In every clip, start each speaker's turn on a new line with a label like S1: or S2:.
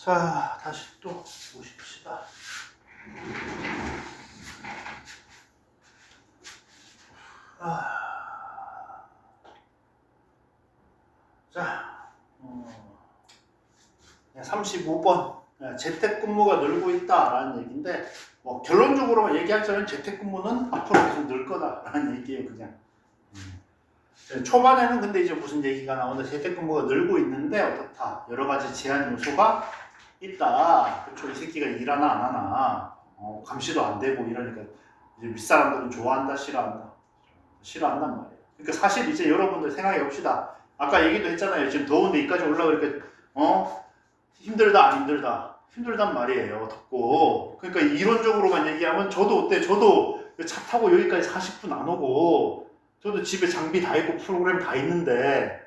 S1: 자, 다시 또 보십시다. 자, 35번 재택근무가 늘고 있다라는 얘기인데 결론적으로 얘기하자면 재택근무는 앞으로 계속 늘 거다라는 얘기예요. 그냥 초반에는 근데 이제 무슨 얘기가 나오는데 재택근무가 늘고 있는데 어떻다, 여러 가지 제한 요소가 있다. 그렇죠. 이 새끼가 일하나 안 하나 감시도 안 되고 이러니까 이제 윗사람들은 좋아한다 싫어한단 말이에요. 그러니까 사실 이제 여러분들 생각해 봅시다. 아까 얘기도 했잖아요. 지금 더운데 여기까지 올라오니까 힘들다 안 힘들다? 힘들단 말이에요. 덥고. 그러니까 이론적으로만 얘기하면 저도 차 타고 여기까지 40분 안 오고 저도 집에 장비 다 있고 프로그램 다 있는데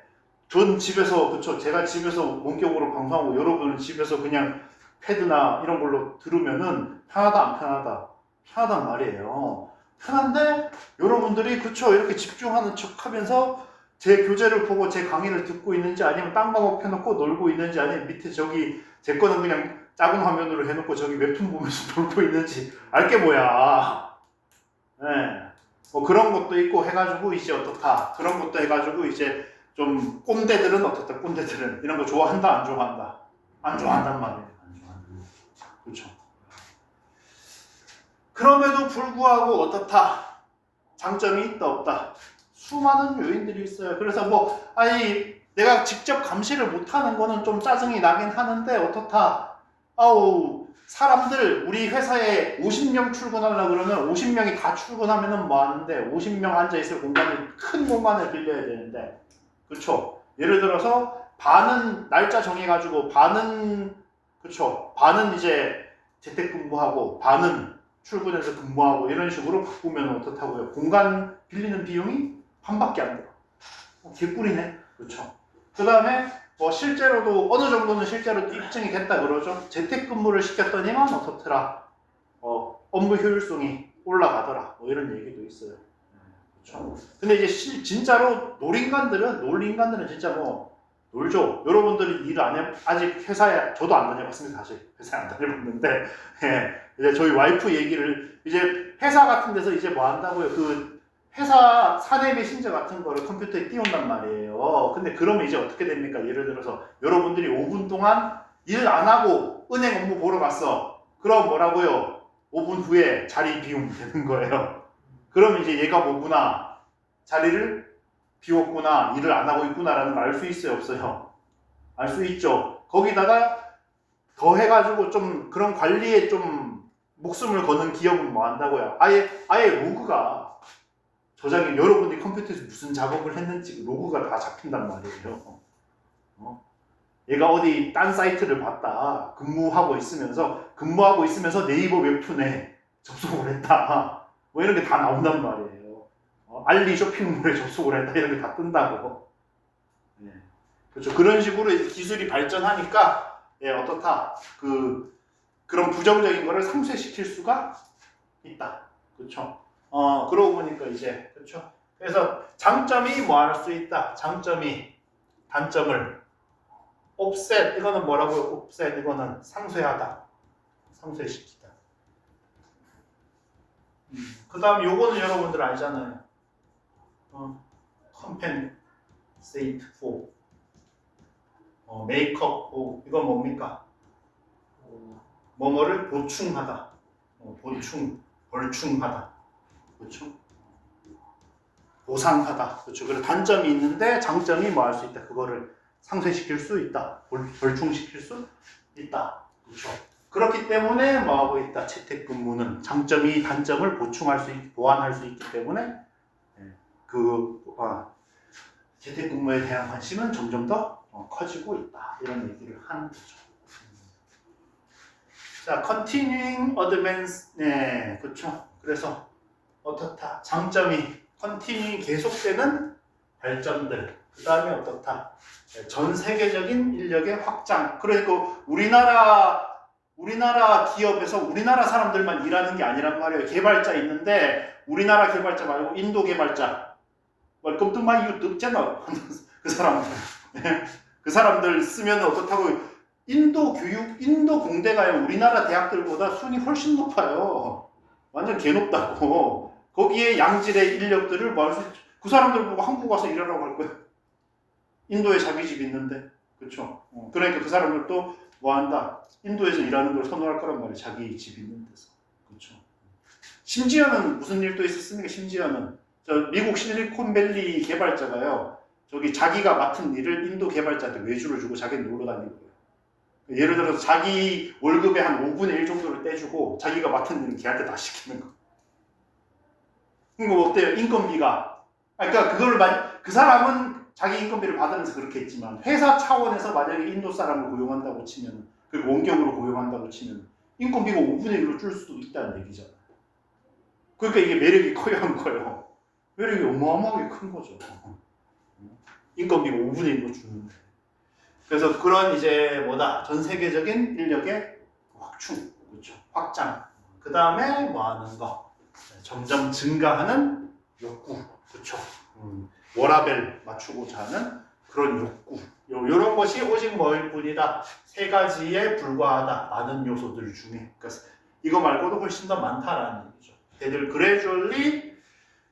S1: 전 집에서, 그쵸, 제가 집에서 원격으로 방송하고 여러분은 집에서 그냥 패드나 이런 걸로 들으면은 편하다 안 편하다? 편하단 말이에요. 편한데 여러분들이, 그쵸, 이렇게 집중하는 척 하면서 제 교재를 보고 제 강의를 듣고 있는지, 아니면 딴 방법 펴놓고 놀고 있는지, 아니면 밑에 저기 제 거는 그냥 작은 화면으로 해놓고 저기 웹툰 보면서 놀고 있는지 알게 뭐야. 네. 뭐 그런 것도 있고 해가지고 이제 어떻다, 그런 것도 해가지고 이제 좀 꼰대들은 어떻다, 꼰대들은 이런 거 좋아한다 안 좋아한다? 안 좋아한단 말이에요. 안 좋아한다. 그렇죠. 그럼에도 불구하고 어떻다, 장점이 있다 없다, 수많은 요인들이 있어요. 그래서 내가 직접 감시를 못하는 거는 좀 짜증이 나긴 하는데 어떻다, 사람들 우리 회사에 50명 출근하려고 그러면 50명이 다 출근하면은 뭐 하는데 50명 앉아있을 공간을, 큰 공간을 빌려야 되는데, 그쵸? 예를 들어서 반은 날짜 정해가지고 반은 이제 재택근무하고 반은 출근해서 근무하고 이런 식으로 바꾸면 어떻다고요? 공간 빌리는 비용이 반밖에 안 들어. 개꿀이네. 그렇죠. 그 다음에 실제로도 어느 정도는 실제로 입증이 됐다 그러죠. 재택근무를 시켰더니만 어떻더라, 업무 효율성이 올라가더라, 이런 얘기도 있어요. 그렇죠. 근데 이제 진짜로 놀 인간들은 진짜 놀죠. 여러분들이 일 안 해, 아직 회사에, 저도 안 다녀봤습니다. 사실 회사에 안 다녀봤는데 이제 저희 와이프 얘기를, 이제 회사 같은 데서 이제 뭐 한다고요? 그 회사 사내 메신저 같은 거를 컴퓨터에 띄운단 말이에요. 근데 그러면 이제 어떻게 됩니까? 예를 들어서 여러분들이 5분 동안 일 안 하고 은행 업무 보러 갔어. 그럼 뭐라고요? 5분 후에 자리 비우면 되는 거예요. 그러면 이제 얘가 뭐구나, 자리를 비웠구나, 일을 안 하고 있구나라는 걸 알 수 있어요, 없어요? 알 수 있죠. 거기다가 더 해가지고 좀 그런 관리에 좀 목숨을 거는 기업은 뭐 한다고요? 아예 로그가 저장이, 여러분이 컴퓨터에서 무슨 작업을 했는지 로그가 다 잡힌단 말이에요. 얘가 어디 딴 사이트를 봤다, 근무하고 있으면서 네이버 웹툰에 접속을 했다, 뭐 이런 게 다 나온단 말이에요. 알리 쇼핑몰에 접속을 했다, 이런 게 다 뜬다고. 네. 그렇죠. 그런 식으로 기술이 발전하니까 어떻다, 그런 부정적인 거를 상쇄시킬 수가 있다. 그렇죠. 그러고 보니까 이제, 그렇죠. 그래서 장점이 뭐 할 수 있다. 단점을 옵셋, 이거는 뭐라고요? 옵셋, 이거는 상쇄하다, 상쇄시키다. 그 다음 요거는 여러분들 알잖아요. compensate for, make up for, 이건 뭡니까? 뭐뭐를 보충하다, 벌충하다, 그렇죠? 보상하다, 그렇죠? 그래서 단점이 있는데 장점이 뭐 할 수 있다, 그거를 상쇄시킬 수 있다, 벌충시킬 수 있다, 그렇죠? 그렇기 때문에 뭐 하고 있다, 재택근무는 장점이 단점을 보완할 수 있기 때문에 재택근무에 대한 관심은 점점 더 커지고 있다, 이런 얘기를 하는 거죠. 자, continuing advance, 네, 그렇죠. 그래서 어떻다, 장점이 continuing, 계속되는 발전들. 그 다음에 어떻다, 전 세계적인 인력의 확장. 그러니까 우리나라 기업에서 우리나라 사람들만 일하는 게 아니란 말이에요. 개발자 있는데 우리나라 개발자 말고 인도 개발자, Welcome to my YouTube channel. 그 사람들 쓰면 어떻다고, 인도 교육, 인도 공대가요, 우리나라 대학들보다 순위 훨씬 높아요. 완전 개높다고. 거기에 양질의 인력들을 그 사람들 보고 한국 와서 일하라고 할 거예요. 인도에 자기 집 있는데. 그렇죠. 그러니까 그 사람들도 뭐 한다? 인도에서 일하는 걸 선호할 거란 말이에요. 자기 집 있는 데서. 그렇죠. 심지어는 무슨 일도 있었습니까? 심지어는 저 미국 실리콘밸리 개발자가요, 저기 자기가 맡은 일을 인도 개발자한테 외주를 주고 자기는 놀러 다니는 거예요. 예를 들어서 자기 월급의 한 5분의 1 정도를 떼주고 자기가 맡은 일은 걔한테 다 시키는 거. 그거 어때요? 인건비가. 그러니까 그 사람은 자기 인건비를 받으면서 그렇게 했지만, 회사 차원에서 만약에 인도 사람을 고용한다고 치면, 그리고 원격으로 고용한다고 치면 인건비가 5분의 1로 줄 수도 있다는 얘기잖아요. 그러니까 이게 매력이 커야 한 거예요. 매력이 어마어마하게 큰 거죠. 인건비가 5분의 1로 주는데. 그래서 그런 이제 전 세계적인 인력의 확충, 그렇죠. 확장. 그 다음에 뭐 하는 거? 점점 증가하는 욕구, 그렇죠. 워라밸 맞추고자 하는 그런 욕구. 이런 것이 오직 뭐일 뿐이다. 세 가지에 불과하다. 많은 요소들 중에. 그러니까 이거 말고도 훨씬 더 많다라는 얘기죠. They'll gradually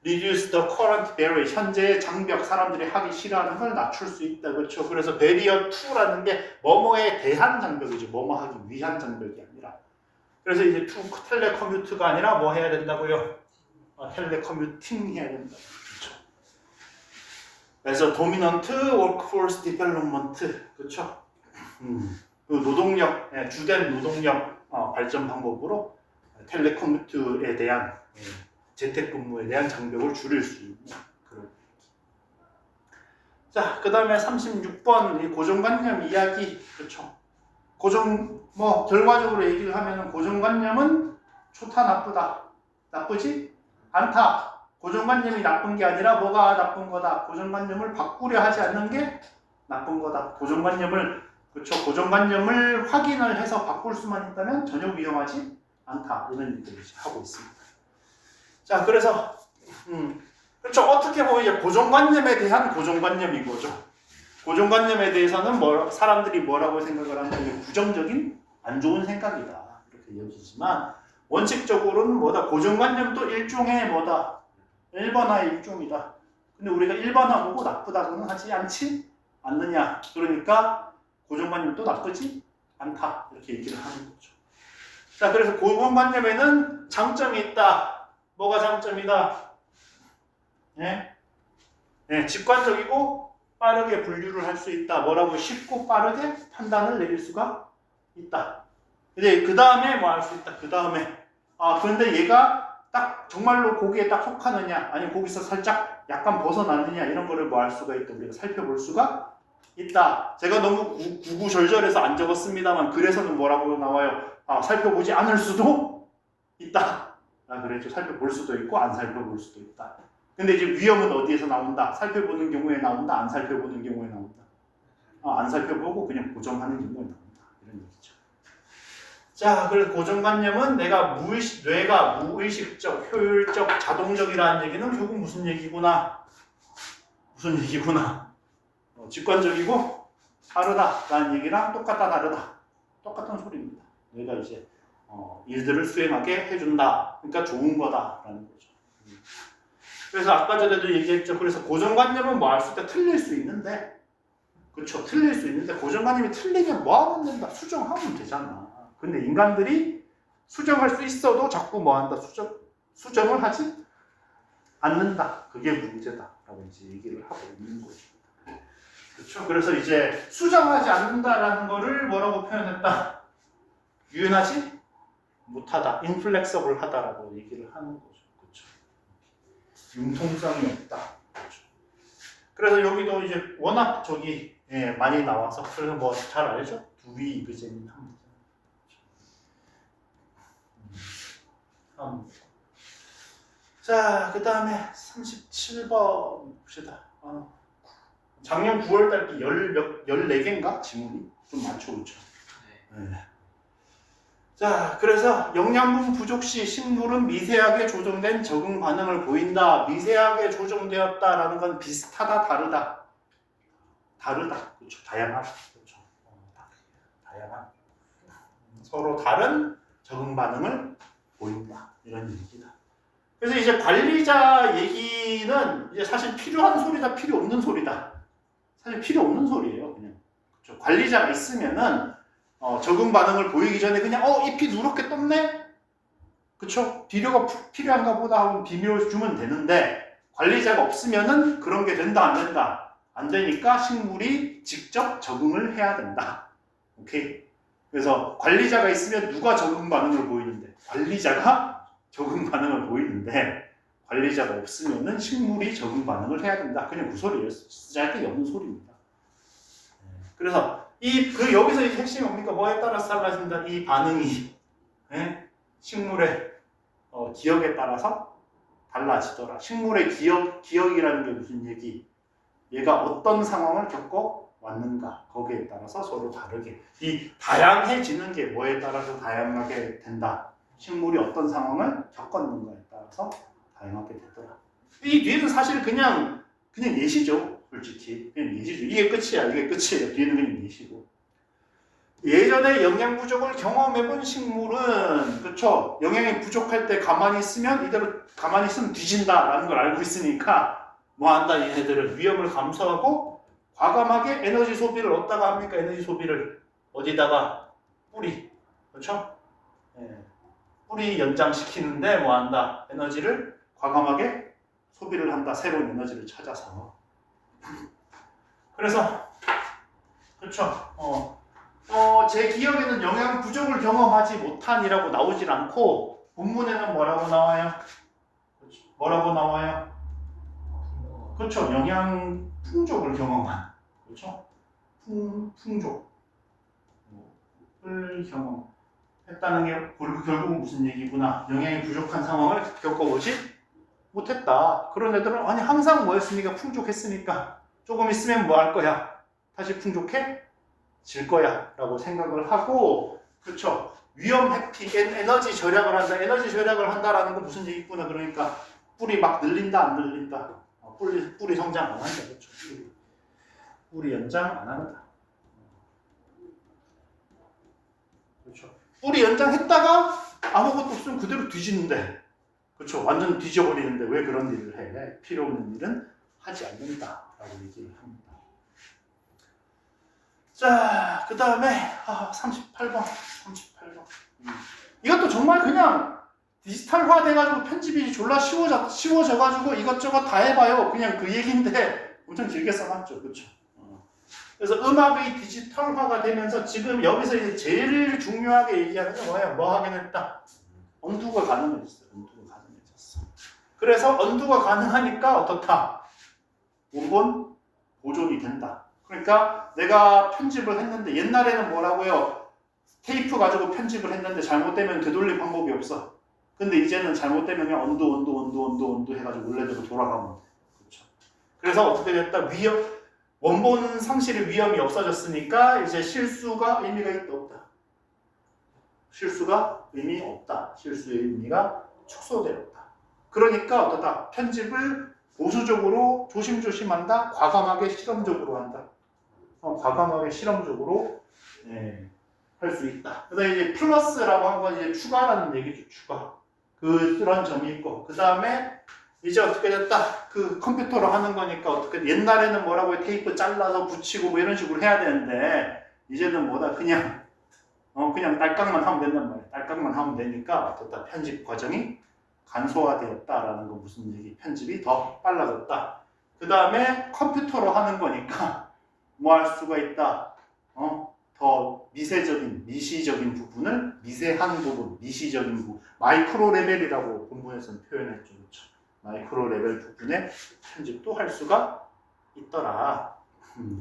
S1: reduce the current barrier. 현재의 장벽, 사람들이 하기 싫어하는 걸 낮출 수 있다. 그렇죠. 그래서 barrier 2라는 게 뭐뭐에 대한 장벽이죠. 뭐뭐 하기 위한 장벽이 아니라. 그래서 이제 텔레커뮤트가 아니라 뭐 해야 된다고요? 텔레커뮤팅 해야 된다. 그렇죠. 그래서 도미넌트 워크포스 디벨롭먼트, 그렇죠. 그 노동력, 주된 노동력 발전 방법으로 텔레커뮤트에 대한 재택근무에 대한 장벽을 줄일 수 있는 그런. 자, 그 다음에 36번 이 고정관념 이야기, 그렇죠. 결과적으로 얘기를 하면은 고정관념은 좋다, 나쁘다. 나쁘지 않다. 고정관념이 나쁜 게 아니라 뭐가 나쁜 거다. 고정관념을 바꾸려 하지 않는 게 나쁜 거다. 고정관념을 확인을 해서 바꿀 수만 있다면 전혀 위험하지 않다. 이런 얘기를 하고 있습니다. 자, 그래서 그렇죠. 어떻게 보면 이제 고정관념에 대한 고정관념인 거죠. 고정관념에 대해서는 사람들이 뭐라고 생각을 하면 이게 부정적인 안 좋은 생각이다. 이렇게 여기지만 원칙적으로는 고정관념도 일종의 일반화의 일종이다. 근데 우리가 일반화 보고 나쁘다고는 하지 않지 않느냐. 그러니까 고정관념도 나쁘지 않다. 이렇게 얘기를 하는 거죠. 자, 그래서 고정관념에는 장점이 있다. 뭐가 장점이다? 직관적이고 빠르게 분류를 할 수 있다. 쉽고 빠르게 판단을 내릴 수가 있다. 근데 그 다음에 뭐 할 수 있다. 그 다음에 그런데 얘가 딱 정말로 거기에 딱 속하느냐, 아니면 거기서 살짝 약간 벗어나느냐, 이런 거를 뭐 할 수가 있다. 우리가 살펴볼 수가 있다. 제가 너무 구구절절해서 안 적었습니다만 그래서는 뭐라고 나와요? 살펴보지 않을 수도 있다. 그랬죠. 살펴볼 수도 있고 안 살펴볼 수도 있다. 근데 이제 위험은 어디에서 나온다? 살펴보는 경우에 나온다? 안 살펴보는 경우에 나온다? 안 살펴보고 그냥 고정하는 경우에 나온다. 이런 얘기죠. 자, 그래서 고정관념은 뇌가 무의식적, 효율적, 자동적이라는 얘기는 결국 무슨 얘기구나? 직관적이고 다르다라는 얘기랑 똑같다, 다르다. 똑같은 소리입니다. 뇌가 이제 일들을 수행하게 해준다. 그러니까 좋은 거다라는 거죠. 그래서 아까 전에도 얘기했죠. 그래서 고정관념은 뭐 할 수 있다. 틀릴 수 있는데, 그렇죠. 틀릴 수 있는데 고정관념이 틀리면 뭐 하면 된다. 수정하면 되잖아. 근데 인간들이 수정할 수 있어도 자꾸 뭐 한다. 수정을 하지 않는다. 그게 문제다라고 이제 얘기를 하고 있는 거죠. 그렇죠. 그래서 이제 수정하지 않는다라는 거를 뭐라고 표현했다. 유연하지 못하다. inflexible하다라고 얘기를 하는 거죠. 융통성이 없다. 그래서 여기도 이제 워낙 많이 나와서 그래서 뭐 잘 알죠? 두위 이그제민 자, 그 다음에 37번 봅시다. 작년 9월달 14개인가? 지문이 좀 많죠, 그렇죠? 네. 자, 그래서 영양분 부족 시 식물은 미세하게 조정된 적응 반응을 보인다. 미세하게 조정되었다라는 건 비슷하다, 다르다. 그렇죠. 다양하다. 그렇죠. 다양하다. 서로 다른 적응 반응을 보인다. 이런 얘기다. 그래서 이제 관리자 얘기는 이제 사실 필요한 소리다, 필요 없는 소리다. 사실 필요 없는 소리예요, 그냥. 그렇죠? 관리자가 있으면은 적응 반응을 보이기 전에 그냥 잎이 누렇게 떴네? 그쵸? 비료가 필요한가 보다 하고 비료 주면 되는데 관리자가 없으면은 그런 게 된다, 안 된다? 안 되니까 식물이 직접 적응을 해야 된다. 오케이? 그래서 관리자가 있으면 누가 적응 반응을 보이는데 관리자가 적응 반응을 보이는데 관리자가 없으면은 식물이 적응 반응을 해야 된다. 그냥 그 소리예요. 쓰잘데기 없는 소리입니다. 그래서 여기서 이 핵심이 뭡니까? 뭐에 따라서 달라진다. 이 반응이 식물의 기억에 따라서 달라지더라. 식물의 기억이라는 게 무슨 얘기? 얘가 어떤 상황을 겪어 왔는가? 거기에 따라서 서로 다르게. 이 다양해지는 게 뭐에 따라서 다양하게 된다. 식물이 어떤 상황을 겪었는가에 따라서 다양하게 되더라. 이 뒤에는 사실 그냥 예시죠. 솔직히 그냥 예시죠. 이게 끝이야. 이게 끝이에요. 뒤에는 그냥 예시고. 예전에 영양 부족을 경험해본 식물은 그쵸? 영양이 부족할 때 가만히 있으면 이대로 가만히 있으면 뒤진다라는 걸 알고 있으니까 뭐 한다. 얘네들은 위험을 감수하고 과감하게 에너지 소비를 어디다가 합니까? 에너지 소비를 어디다가? 뿌리. 그렇죠? 뿌리 연장시키는데 뭐 한다. 에너지를 과감하게 소비를 한다. 새로운 에너지를 찾아서. 그래서 그렇죠. 제 기억에는 영양 부족을 경험하지 못한이라고 나오질 않고 본문에는 뭐라고 나와요? 그렇죠. 뭐라고 나와요? 그렇죠. 영양 풍족을 경험한. 그렇죠. 풍족을 경험했다는 게 결국은 무슨 얘기구나. 영양이 부족한 상황을 겪어보지 못했다. 그런 애들은 아니 항상 뭐였습니까? 풍족했으니까 조금 있으면 뭐 할 거야? 다시 풍족해질 거야 라고 생각을 하고 그렇죠. 위험 회피, 에너지 절약을 한다. 에너지 절약을 한다라는 건 무슨 얘기구나. 그러니까 뿌리 막 늘린다 안 늘린다. 뿌리 성장 안 한다. 그렇죠. 뿌리 연장 안 한다. 그렇죠. 뿌리 연장했다가 아무것도 없으면 그대로 뒤지는데 그렇죠. 완전 뒤져버리는데 왜 그런 일을 해? 필요 없는 일은 하지 않는다라고 얘기를 합니다. 자, 그 다음에 38번. 이것도 정말 그냥 디지털화 돼가지고 편집이 졸라 쉬워져가지고 이것저것 다 해봐요. 그냥 그 얘기인데 엄청 길게 써놨죠. 그렇죠. 그래서 음악의 디지털화가 되면서 지금 여기서 이제 제일 중요하게 얘기하는 게 뭐예요? 뭐 하게 됐다? 언두가 가능해졌어요. 언두가 가능해졌어. 그래서 언두가 가능하니까 어떻다? 원본 보존이 된다. 그러니까 내가 편집을 했는데 옛날에는 뭐라고요? 테이프 가지고 편집을 했는데 잘못되면 되돌릴 방법이 없어. 근데 이제는 잘못되면 그냥 언두 해가지고 원래대로 돌아가면 돼. 그렇죠. 그래서 어떻게 됐다? 원본 상실의 위험이 없어졌으니까 이제 실수가 의미가 있다 없다. 실수가 의미 없다. 실수의 의미가 축소되었다. 그러니까 어떻다? 편집을 보수적으로 조심조심한다. 과감하게 실험적으로 한다. 과감하게 실험적으로 할 수 있다. 그다음에 이제 플러스라고 한 건 이제 추가라는 얘기죠. 추가. 그런 점이 있고 그 다음에 이제 어떻게 됐다? 그 컴퓨터로 하는 거니까 어떻게 옛날에는 뭐라고 해? 테이프 잘라서 붙이고 뭐 이런 식으로 해야 되는데 이제는 뭐다? 그냥 딸깍만 하면 된단 말이야. 딸깍만 하면 되니까 어떻다? 편집 과정이 간소화되었다라는 건 무슨 얘기? 편집이 더 빨라졌다. 그 다음에 컴퓨터로 하는 거니까 뭐 할 수가 있다? 더 미시적인 부분을 미세한 부분, 미시적인 부분, 마이크로 레벨이라고 본문에서는 표현했죠. 그렇죠? 마이크로 레벨 부분에 편집도 할 수가 있더라.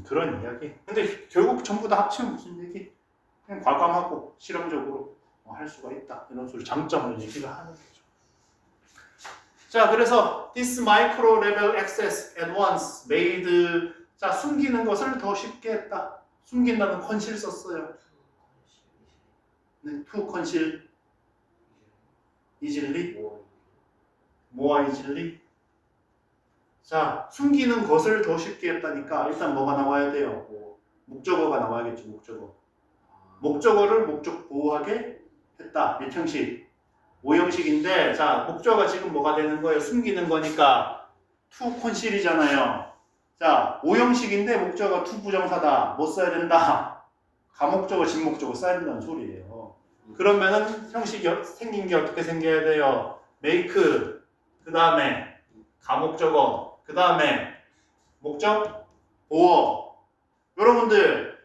S1: 그런 이야기. 근데 결국 전부 다 합치면 무슨 얘기? 그냥 과감하고 실험적으로 할 수가 있다. 이런 소리 장점을 얘기를 하는 거죠. 자, 그래서 this micro level access at once made 자, 숨기는 것을 더 쉽게 했다. 숨긴다는 컨실 썼어요. 네, to conceal easily, more easily. 자, 숨기는 것을 더 쉽게 했다니까 일단 뭐가 나와야 돼요? 목적어가 나와야겠죠. 목적어. 목적어를 목적 보호하게 했다. 몇 형식? 5형식인데 자 목적어가 지금 뭐가 되는 거예요? 숨기는 거니까 to conceal이잖아요. 자 5형식인데 목적어가 to 부정사다. 뭐 써야 된다? 가목적어, 진목적어 써야 된다는 소리예요. 그러면은 형식이 생긴 게 어떻게 생겨야 돼요? make, 그 다음에 가목적어, 그 다음에 목적, 보어. 여러분들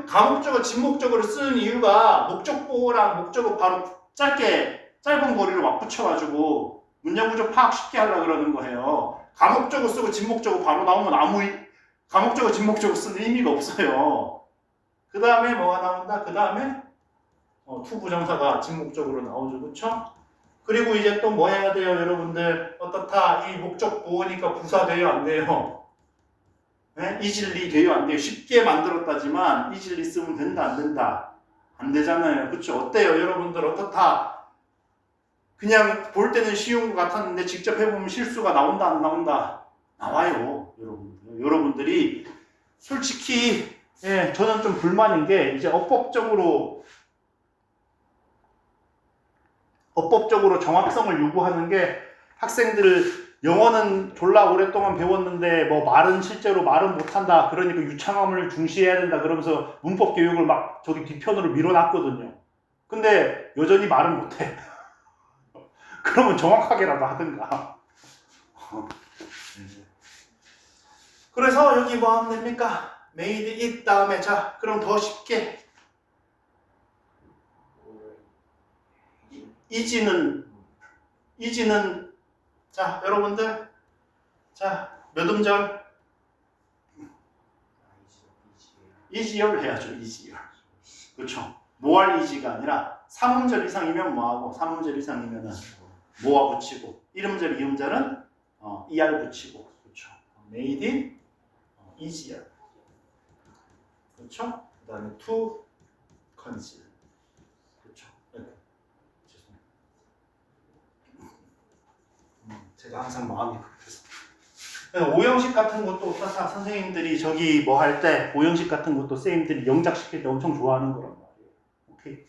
S1: 가목적어, 진목적어를 쓰는 이유가 목적 보어랑 목적어 바로 짧은 거리를 맞붙여가지고 문장 구조 파악 쉽게 하려고 그러는 거예요. 가목적어 쓰고 진목적어 바로 나오면 가목적어, 진목적어 쓰는 의미가 없어요. 그 다음에 뭐가 나온다? 그 다음에 to 부정사가 진목적으로 나오죠. 그쵸? 그리고 이제 또 뭐 해야 돼요, 여러분들? 어떻다? 이 목적 보호니까 부사 돼요, 안 돼요? 네? 이질리 돼요, 안 돼요? 쉽게 만들었다지만 이질리 쓰면 된다, 안 된다? 안 되잖아요. 그쵸? 어때요, 여러분들? 어떻다? 그냥 볼 때는 쉬운 것 같았는데 직접 해보면 실수가 나온다, 안 나온다? 나와요, 여러분들. 여러분들이 솔직히 예, 저는 좀 불만인 게 이제 어법적으로 정확성을 요구하는 게 학생들 영어는 졸라 오랫동안 배웠는데 뭐 실제로 말은 못한다. 그러니까 유창함을 중시해야 된다. 그러면서 문법 교육을 막 저기 뒤편으로 밀어놨거든요. 근데 여전히 말은 못해. 그러면 정확하게라도 하든가. 그래서 여기 뭐 하면 됩니까? made it 다음에 자 그럼 더 쉽게 이지는 자 여러분들 자 몇 음절? easier 해야죠. easier. 그렇죠. 뭐할 easy가 아니라 3음절 이상이면 뭐하고 3음절 이상이면은 뭐와 붙이고 1음절 2음절은 er 붙이고 그렇죠. made it easier. 그렇죠? 그 다음에 to conceal. 그렇죠. 죄송해요. 제가 항상 마음이 급해서. 5형식 같은 것도 어떻다 선생님들이 저기 뭐 할 때 5형식 같은 것도 선생님들이 영작시킬 때 엄청 좋아하는 거란 말이에요. 오케이.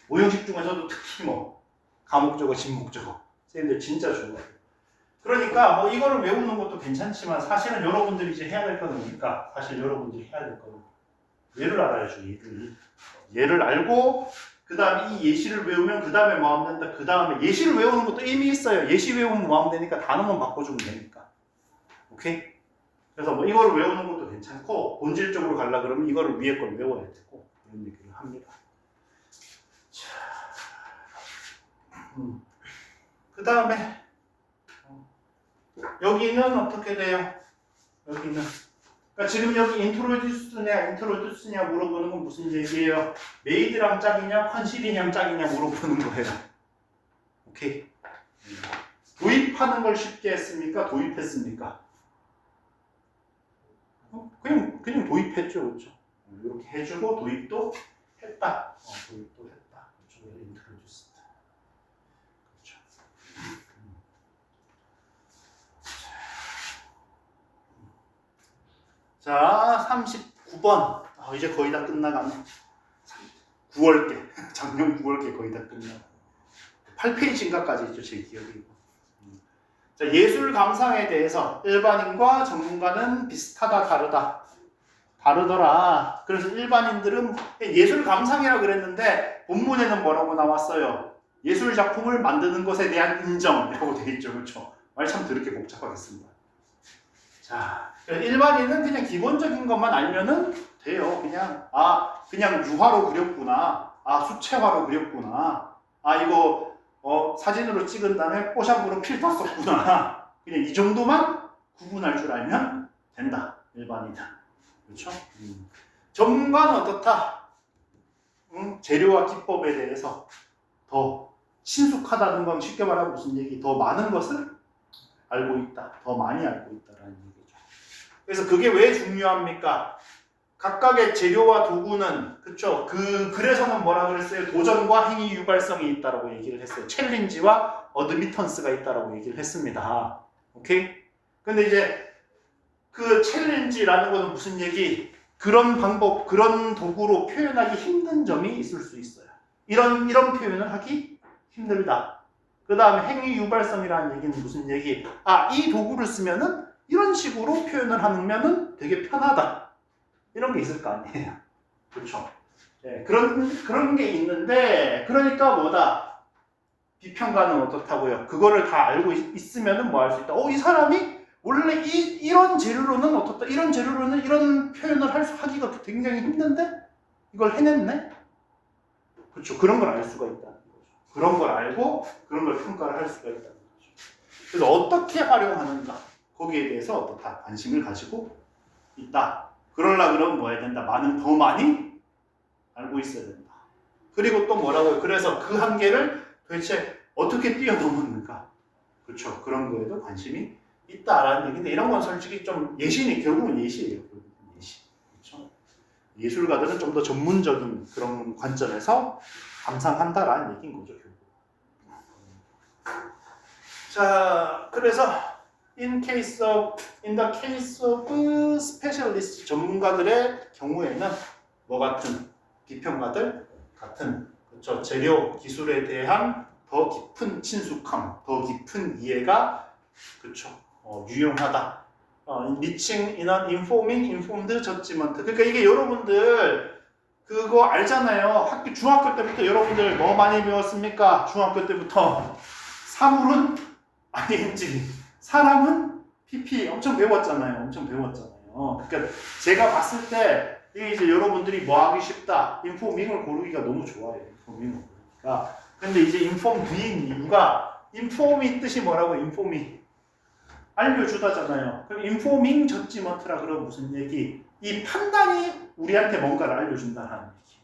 S1: 5형식 중에서도 특히 뭐 가목적어, 진목적어 선생님들 진짜 좋아해요. 그러니까 뭐 이거를 외우는 것도 괜찮지만 사실은 여러분들이 이제 해야 될 거는 뭡니까? 사실 여러분들이 해야 될 거는 얘를 알아야죠. 얘를 알고 그 다음에 이 예시를 외우면 그 다음에 뭐 하면 된다. 그 다음에 예시를 외우는 것도 의미 있어요. 예시 외우면 뭐 하면 되니까 단어만 바꿔주면 되니까. 오케이? 그래서 뭐 이거를 외우는 것도 괜찮고 본질적으로 가려 그러면 이거를 위에 걸 외워야 되고 이런 얘기를 합니다. 자, 그 다음에 여기는 어떻게 돼요? 여기는 그러니까 지금 여기 인트로듀스냐 물어보는 건 무슨 얘기예요? 메이드랑 짝이냐 컨실이냐 짝이냐 물어보는 거예요. 오케이. 도입하는 걸 쉽게 했습니까? 도입했습니까? 그냥 도입했죠, 그렇죠? 이렇게 해주고 도입도 했다. 도입도 했다. 그렇죠? 인트로듀스. 그렇죠. 자, 39번. 이제 거의 다 끝나가네. 9월께. 작년 9월께 거의 다 끝나가. 8페이지인가까지 있죠, 제 기억이. 자, 예술 감상에 대해서 일반인과 전문가는 비슷하다, 다르더라. 그래서 일반인들은 예술 감상이라고 그랬는데 본문에는 뭐라고 나왔어요? 예술 작품을 만드는 것에 대한 인정이라고 되어 있죠, 그렇죠? 말 참 더럽게 복잡하겠습니다. 자, 일반인은 그냥 기본적인 것만 알면은 돼요. 그냥 유화로 그렸구나. 수채화로 그렸구나. 이거 사진으로 찍은 다음에 뽀샵으로 필터 썼구나. 그냥 이 정도만 구분할 줄 알면 된다. 일반인은. 그렇죠? 전문가는 어떻다? 재료와 기법에 대해서 더 친숙하다는 건 쉽게 말하면 무슨 얘기? 더 많은 것을 알고 있다. 더 많이 알고 있다라는 얘기죠. 그래서 그게 왜 중요합니까? 각각의 재료와 도구는 그쵸? 그래서는 뭐라 그랬어요? 도전과 행위 유발성이 있다라고 얘기를 했어요. 챌린지와 어드미턴스가 있다라고 얘기를 했습니다. 오케이? 근데 이제 그 챌린지라는 거는 무슨 얘기? 그런 방법, 그런 도구로 표현하기 힘든 점이 있을 수 있어요. 이런 표현을 하기 힘들다. 그 다음에 행위 유발성이라는 얘기는 무슨 얘기? 이 도구를 쓰면은 이런 식으로 표현을 하면은 되게 편하다. 이런 게 있을 거 아니에요. 그렇죠? 네, 그런 게 있는데, 그러니까 뭐다? 비평가는 어떻다고요? 그거를 다 알고 있으면은 뭐 할 수 있다. 이 사람이 원래 이런 재료로는 어떻다. 이런 재료로는 이런 표현을 하기가 굉장히 힘든데 이걸 해냈네? 그렇죠. 그런 걸 알 수가 있다는 거죠. 그런 걸 알고 그런 걸 평가를 할 수가 있다는 거죠. 그래서 어떻게 활용하는가 거기에 대해서 어떻다 관심을 가지고 있다. 그러면 뭐 해야 된다? 더 많이 알고 있어야 된다. 그리고 또 뭐라고요? 그래서 그 한계를 도대체 어떻게 뛰어넘었는가? 그렇죠. 그런 거에도 관심이 있다라는 얘기인데 이런 건 솔직히 좀 결국은 예시예요. 예시. 그렇죠. 예술가들은 좀 더 전문적인 그런 관점에서 감상한다라는 얘기인 거죠. 결국. 자, 그래서 in the case of specialist 전문가들의 경우에는 뭐 같은 비평가들 같은 그렇죠. 재료 기술에 대한 더 깊은 친숙함, 더 깊은 이해가 그렇죠. 유용하다. reaching in an informed judgment. 그러니까 이게 여러분들 그거 알잖아요. 중학교 때부터 여러분들 뭐 많이 배웠습니까? 중학교 때부터 사물은 ing, 사람은 pp 엄청 배웠잖아요. 그러니까 제가 봤을 때 이게 이제 여러분들이 뭐 하기 쉽다. 인포밍을 고르기가 너무 좋아요. 인포밍을 고르기가. 근데 이제 인폼드인 이유가 인폼이 뜻이 뭐라고? 인폼이 알려주다잖아요. 그럼 인포밍 저지먼트라 그러면 무슨 얘기? 이 판단이 우리한테 뭔가를 알려준다는 얘기예요.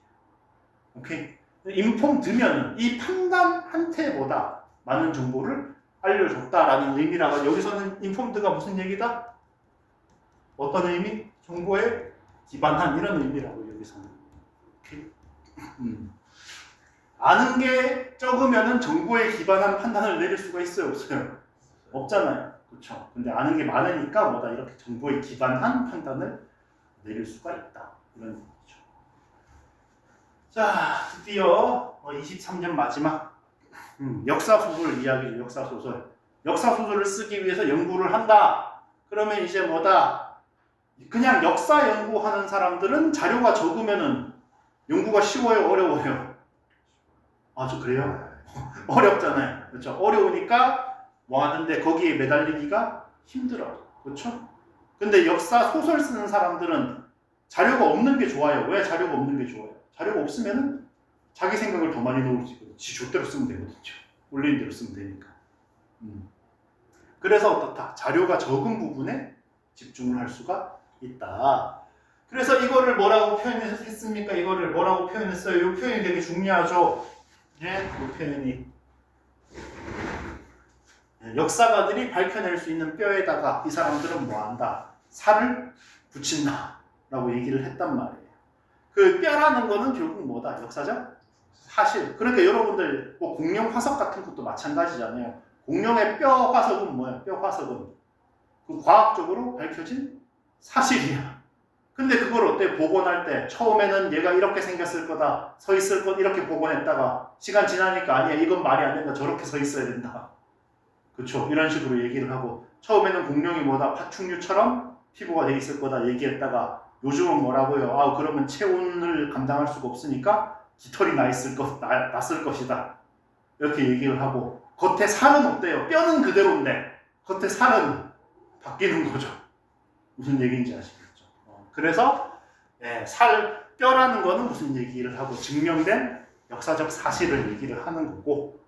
S1: 오케이? 인폼드면은 이 판단한테보다 많은 정보를 알려줬다라는 의미라고. 여기서는 인폼드가 무슨 얘기다? 어떤 의미? 정보에 기반한 이런 의미라고 여기서는. 오케이? 아는 게 적으면은 정보에 기반한 판단을 내릴 수가 있어요, 없어요? 없잖아요. 그렇죠? 근데 아는 게 많으니까 뭐다 이렇게 정보에 기반한 판단을 내릴 수가 있다. 이런 얘기죠. 자, 드디어 23년 마지막 역사소설 이야기죠. 역사소설. 역사소설을 쓰기 위해서 연구를 한다. 그러면 이제 뭐다? 그냥 역사 연구하는 사람들은 자료가 적으면은 연구가 쉬워요, 어려워요? 저 그래요? 어렵잖아요. 그렇죠? 어려우니까 뭐 하는데 거기에 매달리기가 힘들어요. 그렇죠? 근데 역사 소설 쓰는 사람들은 자료가 없는 게 좋아요. 왜 자료가 없는 게 좋아요? 자료가 없으면은 자기 생각을 더 많이 넣을 수 있거든요. 지 족대로 쓰면 되거든요. 올리는 대로 쓰면 되니까. 그래서 어떻다? 자료가 적은 부분에 집중을 할 수가 있다. 그래서 이거를 뭐라고 표현했습니까? 이거를 뭐라고 표현했어요? 이 표현이 되게 중요하죠. 이 표현이 역사가들이 밝혀낼 수 있는 뼈에다가 이 사람들은 뭐한다? 살을 붙인다 라고 얘기를 했단 말이에요. 그 뼈라는 거는 결국 뭐다? 역사적 사실. 그러니까 여러분들 뭐 공룡 화석 같은 것도 마찬가지잖아요. 공룡의 뼈 화석은 뭐예요? 뼈 화석은 그 과학적으로 밝혀진 사실이야. 근데 그걸 어때? 복원할 때 처음에는 얘가 이렇게 생겼을 거다, 서 있을 것 이렇게 복원했다가 시간 지나니까 아니야, 이건 말이 안 된다, 저렇게 서 있어야 된다. 그렇죠? 이런 식으로 얘기를 하고 처음에는 공룡이 뭐다? 파충류처럼 피부가 돼 있을 거다 얘기했다가 요즘은 뭐라고요? 그러면 체온을 감당할 수가 없으니까 깃털이 났을 것이다. 이렇게 얘기를 하고 겉에 살은 어때요? 뼈는 그대로인데 겉에 살은 바뀌는 거죠. 무슨 얘기인지 아시겠죠? 그래서 뼈라는 거는 무슨 얘기를 하고 증명된 역사적 사실을 얘기를 하는 거고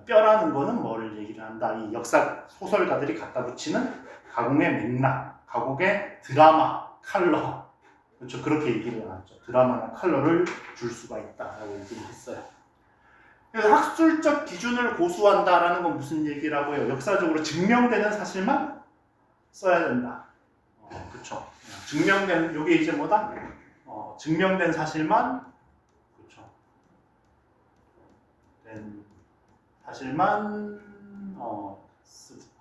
S1: 뼈라는 거는 뭐를 얘기를 한다. 이 역사 소설가들이 갖다 붙이는 가공의 맥락, 가공의 드라마, 컬러. 그렇죠. 그렇게 얘기를 하죠. 드라마나 컬러를 줄 수가 있다라고 얘기를 했어요. 그래서 학술적 기준을 고수한다라는 건 무슨 얘기라고요? 역사적으로 증명되는 사실만 써야 된다. 그렇죠. 증명된 요게 이제 뭐다? 증명된 사실만 그렇죠. 된 사실만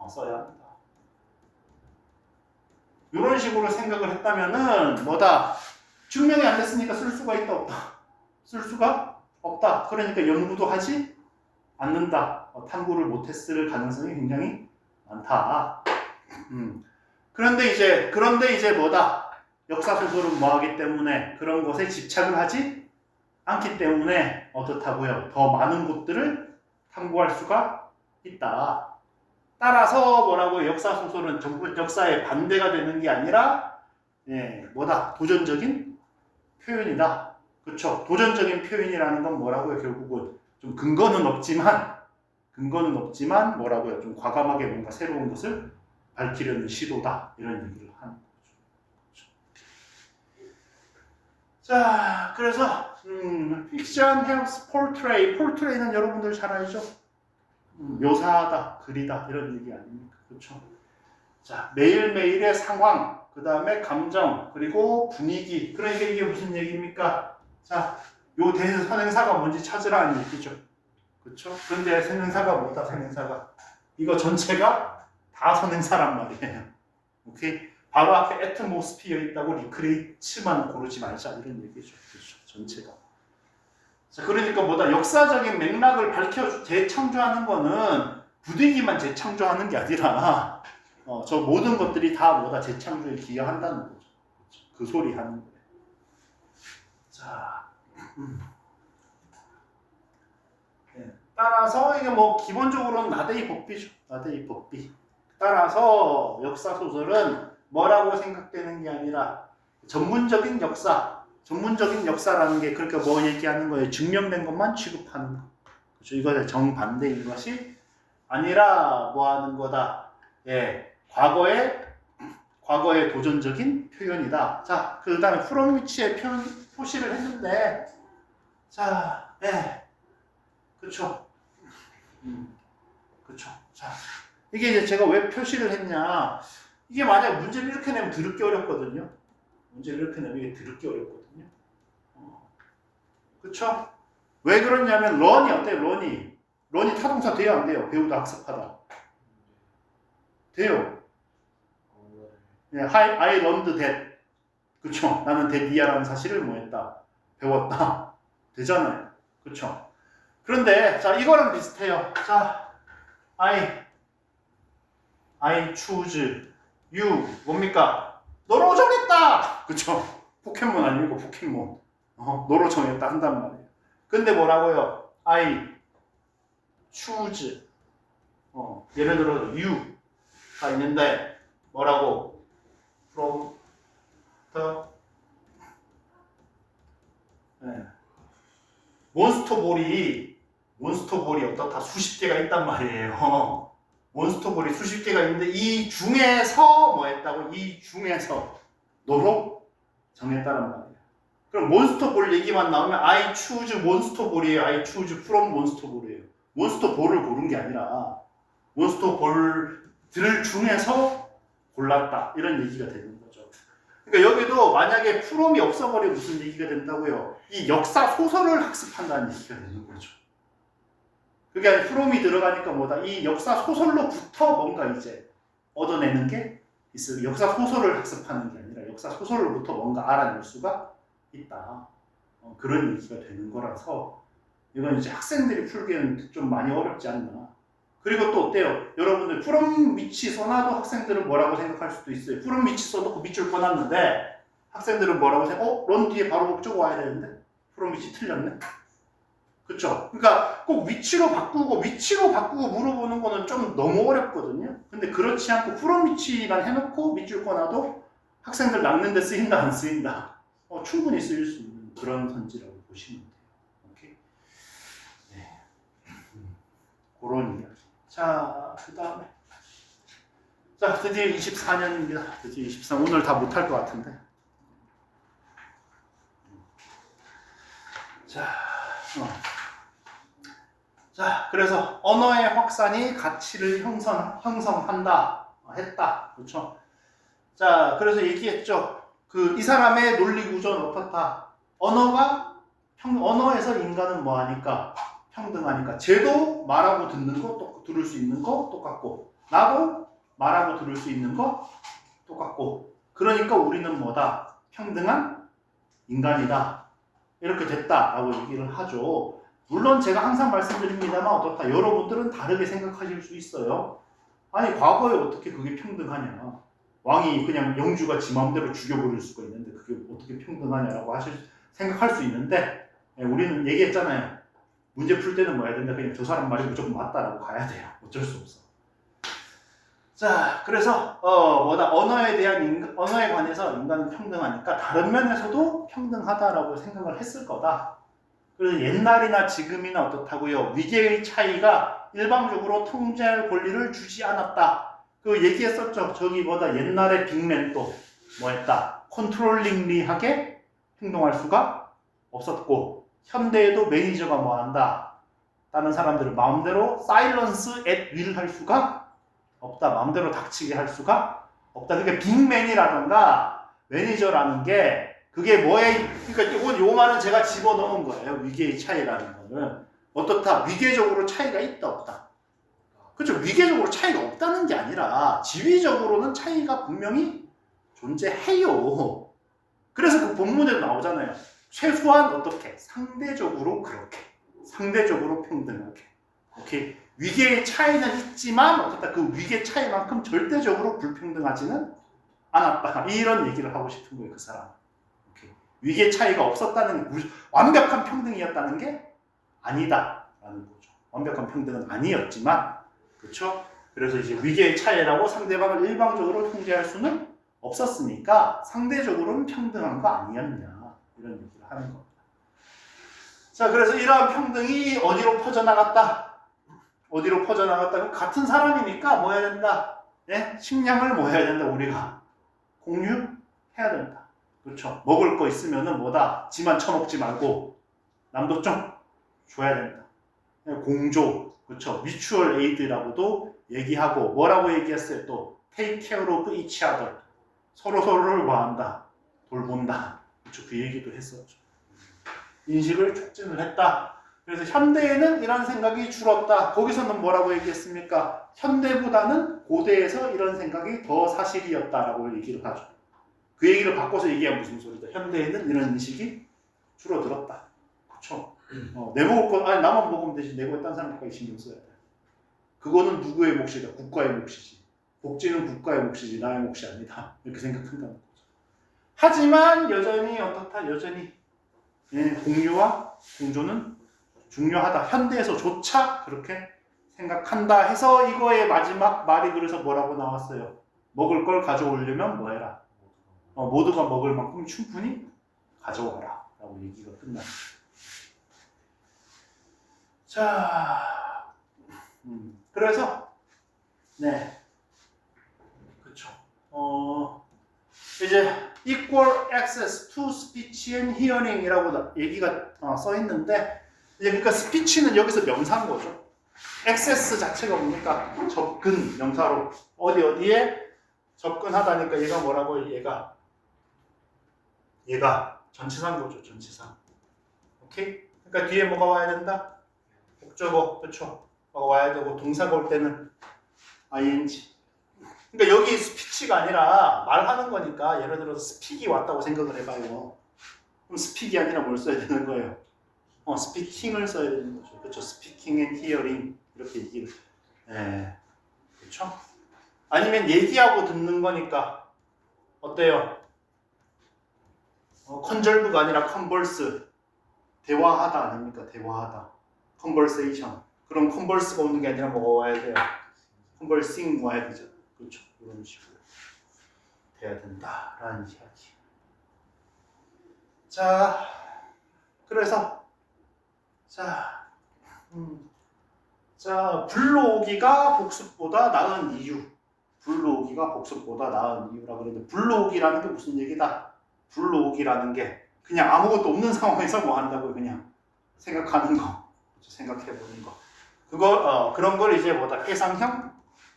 S1: 써야 한다. 이런 식으로 생각을 했다면은 뭐다? 증명이 안 됐으니까 쓸 수가 있다 없다? 쓸 수가 없다. 그러니까 연구도 하지 않는다. 탐구를 못했을 가능성이 굉장히 많다. 그런데 이제 뭐다? 역사 소설은 뭐하기 때문에 그런 것에 집착을 하지 않기 때문에 어떻다고요? 더 많은 곳들을 탐구할 수가 있다. 따라서 뭐라고요? 역사 소설은 전부 역사의 반대가 되는 게 아니라 뭐다? 도전적인 표현이다. 그렇죠? 도전적인 표현이라는 건 뭐라고요? 결국은 좀 근거는 없지만 뭐라고요? 좀 과감하게 뭔가 새로운 것을 밝히려는 시도다. 이런 얘기를 하는 거죠. 자, 그래서 픽션 helps portray. portray는 여러분들 잘 알죠? 묘사하다, 그리다 이런 얘기 아닙니까? 그렇죠? 자, 매일매일의 상황, 그 다음에 감정, 그리고 분위기. 그러니까 이게 무슨 얘기입니까? 자, 요 대선행사가 뭔지 찾으라는 얘기죠. 그렇죠? 그런데 선행사가 뭐다? 선행사가 이거 전체가 다 선행사란 말이에요. 오케이? 바로 앞에 애트모스피어 있다고 리크레이츠만 고르지 말자 이런 얘기죠. 그렇죠? 전체가. 자, 그러니까 뭐다? 역사적인 맥락을 재창조하는 거는 분위기만 재창조하는 게 아니라 저 모든 것들이 다 뭐다? 재창조에 기여한다는 거죠. 그렇죠? 그 소리 하는 거예요. 자, 따라서 이게 뭐 기본적으로는 나데이 법비죠. 나데이 법비. 따라서 역사 소설은 뭐라고 생각되는 게 아니라 전문적인 역사라는 게 그러니까 뭐 얘기하는 거예요? 증명된 것만 취급하는 거. 그렇죠? 이것의 정반대인 것이 아니라 뭐 하는 거다? 과거의 도전적인 표현이다. 자, 그 다음에 프롬 위치의 표시를 했는데, 자, 그렇죠. 그렇죠. 자, 이게 이제 제가 왜 표시를 했냐? 이게 만약 문제를 이렇게 내면 드럽게 어렵거든요. 문제를 이렇게 내면 이게 드럽게 어렵거든요. 그렇죠? 왜 그러냐면 런이 어때요? 런이 타동사 돼요, 안 돼요? 배우다, 학습하다. 돼요. I learned that. 그렇죠? 나는 that이야라는 사실을 뭐 했다? 배웠다. 되잖아요. 그렇죠? 그런데 자, 이거랑 비슷해요. 자, I choose you. 뭡니까? 너로 정했다. 그쵸? 포켓몬 아니고 포켓몬. 너로 정했다 한단 말이에요. 근데 뭐라고요? I choose. 예를 들어서 you가 있는데 뭐라고? From the 몬스터볼이 어떻다? 수십 개가 있단 말이에요. 몬스터볼이 수십 개가 있는데 이 중에서 뭐 했다고? 이 중에서 너로 정했다는 말이에요. 그럼 몬스터볼 얘기만 나오면 I choose 몬스터볼이에요. I choose from 몬스터볼이에요. 몬스터볼을 고른 게 아니라 몬스터볼들 중에서 골랐다. 이런 얘기가 되는 거죠. 그러니까 여기도 만약에 프롬이 없어버리면 무슨 얘기가 된다고요? 이 역사 소설을 학습한다는 얘기가 되는 거죠. 그게 아니라 프롬이 들어가니까 뭐다? 이 역사 소설로부터 뭔가 이제 얻어내는 게 있어요. 역사 소설을 학습하는 게 아니라 역사 소설로부터 뭔가 알아낼 수가 있다. 그런 얘기가 되는 거라서 이건 이제 학생들이 풀기에는 좀 많이 어렵지 않나. 그리고 또 어때요? 여러분들 프롬 위치 써놔도 학생들은 뭐라고 생각할 수도 있어요. 프롬 위치 써놓고 밑줄 꺼놨는데 학생들은 뭐라고 생각? 런 뒤에 바로 목적 와야 되는데 프롬 위치 틀렸네. 그쵸? 그러니까 꼭 위치로 바꾸고 물어보는 거는 좀 너무 어렵거든요. 근데 그렇지 않고 프롬 위치만 해놓고 밑줄 꺼놔도 학생들 낚는데 쓰인다 안 쓰인다? 충분히 쓰일 수 있는 그런 선지라고 보시면 돼요. 오케이? 네. 그런 이야기. 자, 그 다음에. 자, 드디어 24년입니다. 드디어 24. 오늘 다 못할 것 같은데. 자, 그래서 언어의 확산이 가치를 형성한다, 했다. 그렇죠? 자, 그래서 얘기했죠. 이 사람의 논리 구조는 어떻다? 언어에서 인간은 뭐 하니까? 평등하니까. 쟤도 말하고 듣는 거, 들을 수 있는 거 똑같고, 나도 말하고 들을 수 있는 거 똑같고. 그러니까 우리는 뭐다? 평등한 인간이다. 이렇게 됐다라고 얘기를 하죠. 물론 제가 항상 말씀드립니다만 어떻다. 여러분들은 다르게 생각하실 수 있어요. 아니 과거에 어떻게 그게 평등하냐. 왕이 그냥 영주가 지 마음대로 죽여버릴 수가 있는데 그게 어떻게 평등하냐라고 생각할 수 있는데 우리는 얘기했잖아요. 문제 풀 때는 뭐 해야 된다. 그냥 저 사람 말이 무조건 맞다라고 가야 돼요. 어쩔 수 없어. 자, 그래서 언어에 관해서 인간은 평등하니까 다른 면에서도 평등하다라고 생각을 했을 거다. 그래서 옛날이나 지금이나 어떻다고요? 위계의 차이가 일방적으로 통제할 권리를 주지 않았다. 그 얘기했었죠. 저기 옛날에 빅맨도 뭐했다? 컨트롤링리하게 행동할 수가 없었고 현대에도 매니저가 뭐한다? 다른 사람들을 마음대로 사일런스 앳 윌 할 수가 없다. 마음대로 닥치게 할 수가 없다. 그게 빅맨이라던가 매니저라는 게 그게 그러니까 요 말은 제가 집어넣은 거예요. 위계의 차이라는 거는 어떻다. 위계적으로 차이가 있다 없다. 그렇죠. 위계적으로 차이가 없다는 게 아니라 지위적으로는 차이가 분명히 존재해요. 그래서 그 본문에도 나오잖아요. 최소한 어떻게? 상대적으로 그렇게. 상대적으로 평등하게. 오케이. 위계의 차이는 있지만 어떻다. 그 위계 차이만큼 절대적으로 불평등하지는 않았다. 이런 얘기를 하고 싶은 거예요. 그 사람. 오케이. 위계 차이가 없었다는 게 완벽한 평등이었다는 게 아니다라는 거죠. 완벽한 평등은 아니었지만 그렇죠? 그래서 이제 위계의 차이라고 상대방을 일방적으로 통제할 수는 없었으니까 상대적으로는 평등한 거 아니었냐 이런 얘기를 하는 겁니다. 자, 그래서 이러한 평등이 어디로 퍼져나갔다? 어디로 퍼져나갔다고? 같은 사람이니까 뭐 해야 된다? 예? 식량을 뭐 해야 된다? 우리가 공유해야 된다. 그렇죠? 먹을 거 있으면은 지만 처먹지 말고 남도 좀 줘야 된다. 공조, 그렇죠? 뮤추얼 에이드라고도 얘기하고 뭐라고 얘기했어요? 또 take care of each other. 서로를 뭐한다? 돌본다. 그렇죠? 그 얘기도 했었죠. 인식을 촉진을 했다. 그래서 현대에는 이런 생각이 줄었다. 거기서는 뭐라고 얘기했습니까? 현대보다는 고대에서 이런 생각이 더 사실이었다라고 얘기를 하죠. 그 얘기를 바꿔서 얘기하면 무슨 소리다? 현대에는 이런 인식이 줄어들었다. 그렇죠? 내 먹을 거 아니 나만 먹으면 되지. 내가 딴 사람까지 신경 써야 돼. 그거는 누구의 몫이다? 국가의 몫이지. 복지는 국가의 몫이지 나의 몫이 아니다. 이렇게 생각한다는 거죠. 하지만 여전히 어떻다? 여전히 공유와 공조는 중요하다. 현대에서조차 그렇게 생각한다 해서 이거의 마지막 말이 그래서 뭐라고 나왔어요? 먹을 걸 가져오려면 뭐 해라? 모두가 먹을 만큼 충분히 가져와라. 라고 얘기가 끝납니다. 자, 그래서 네, 그렇죠. 이제 equal access to speech and hearing이라고 얘기가 써 있는데 이제 그러니까 스피치는 여기서 명사인 거죠. access 자체가 뭡니까? 접근 명사로 어디에 접근하다니까 얘가 뭐라고 얘가 전치사인 거죠. 전치사. 오케이? 그러니까 뒤에 뭐가 와야 된다? 목적어, 그렇죠? 뭐가 와야 되고 동사가 올 때는 ing. 그러니까 여기 스피치가 아니라 말하는 거니까 예를 들어서 스픽이 왔다고 생각을 해봐요. 그럼 스픽이 아니라 뭘 써야 되는 거예요? 스피킹을 써야 되는 거죠. 그렇죠? 스피킹 앤 히어링 이렇게 얘기를. 그렇죠? 아니면 얘기하고 듣는 거니까 어때요? 컨절브가 아니라 컨버스. 대화하다 아닙니까? 대화하다. 컨버세이션. 그럼 컨버스가 오는 게 아니라 뭐가 와야 돼요? 컨버싱 와야 되죠. 그렇죠. 이런 식으로 돼야 된다라는 이야기. 자, 그래서 불러오기가 복습보다 나은 이유. 불러오기가 복습보다 나은 이유라 그러는데 불러오기라는 게 무슨 얘기다? 불러오기라는 게 그냥 아무것도 없는 상황에서 뭐 한다고 그냥 생각하는 거, 생각해보는 거. 그런 걸 이제 해상형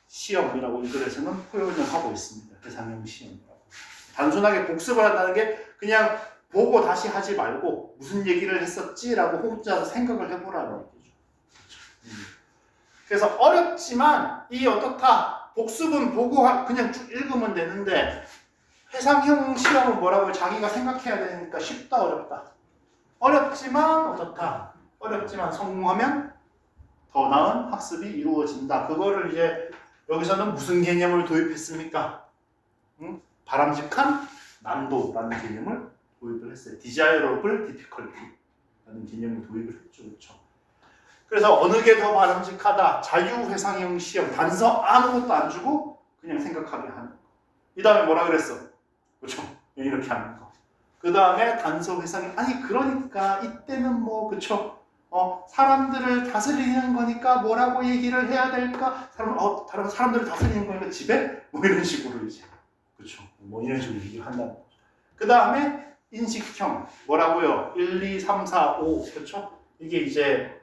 S1: 시험이라고 이 글에서는 표현을 하고 있습니다. 해상형 시험이라고. 단순하게 복습을 한다는 게 그냥 보고 다시 하지 말고 무슨 얘기를 했었지라고 혼자서 생각을 해보라는 얘기죠. 그래서 어렵지만 이 어떻다? 복습은 보고 그냥 쭉 읽으면 되는데 회상형 시험은 뭐라고요? 자기가 생각해야 되니까 쉽다, 어렵다. 어렵지만 어떻다. 어렵지만 성공하면 더 나은 학습이 이루어진다. 그거를 이제 여기서는 무슨 개념을 도입했습니까? 바람직한 난도라는 개념을 도입을 했어요. desirable difficulty라는 개념을 도입을 했죠. 그렇죠? 그래서 어느 게 더 바람직하다? 자유회상형 시험, 단서 아무것도 안 주고 그냥 생각하게 하는 거. 이 다음에 뭐라 그랬어? 그렇죠? 이렇게 하는 거. 그 다음에 단서 회상이 아니 그러니까 이때는 뭐 그렇죠? 사람들을 다스리는 거니까 뭐라고 얘기를 해야 될까? 사람들을 다스리는 거니까 집에 뭐 이런 식으로 이제 그렇죠? 뭐 이런 식으로 얘기를 한다는 거죠. 그 다음에 인식형 뭐라고요? 1, 2, 3, 4, 5 그렇죠? 이게 이제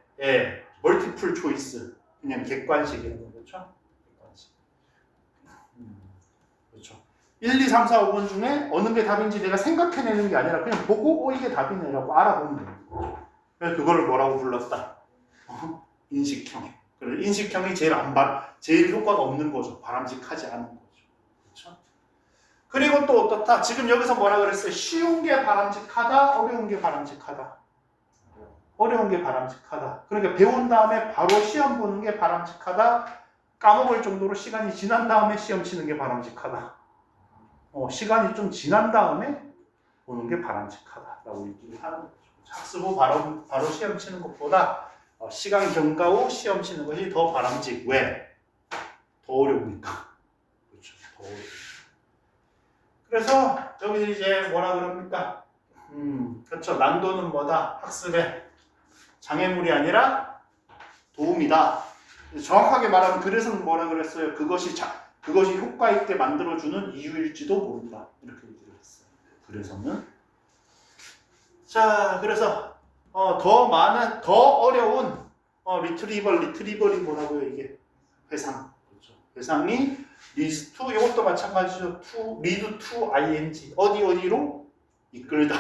S1: 멀티플 초이스 그냥 객관식이라는 거 그렇죠? 객관식. 그렇죠. 1, 2, 3, 4, 5번 중에 어느 게 답인지 내가 생각해내는 게 아니라 그냥 보고 이게 답이네라고 알아보면 되는 거죠. 그래서 그거를 뭐라고 불렀다? 인식형. 그래서 인식형이 제일 효과가 없는 거죠. 바람직하지 않은 거죠. 그렇죠? 그리고 또 어떻다? 지금 여기서 뭐라 그랬어요? 쉬운 게 바람직하다, 어려운 게 바람직하다. 어려운 게 바람직하다. 그러니까 배운 다음에 바로 시험 보는 게 바람직하다. 까먹을 정도로 시간이 지난 다음에 시험 치는 게 바람직하다. 시간이 좀 지난 다음에 보는 게 바람직하다라고 얘기를 하는 거죠. 학습 후 바로 시험 치는 것보다 시간 경과 후 시험 치는 것이 더 바람직. 왜? 더 어려우니까. 그렇죠. 더 어려우니까. 그래서 여기서 이제 뭐라 그럽니까? 그렇죠. 난도는 뭐다? 학습의 장애물이 아니라 도움이다. 정확하게 말하면 그래서는 뭐라 그랬어요? 그것이 효과 있게 만들어주는 이유일지도 모른다. 이렇게 얘기를 했어요. 그래서는 자, 그래서 더 어려운 리트리벌이 뭐라고요? 이게 회상. 그렇죠. 회상이 leads to 이것도 마찬가지죠. lead to ing 어디로 이끌다.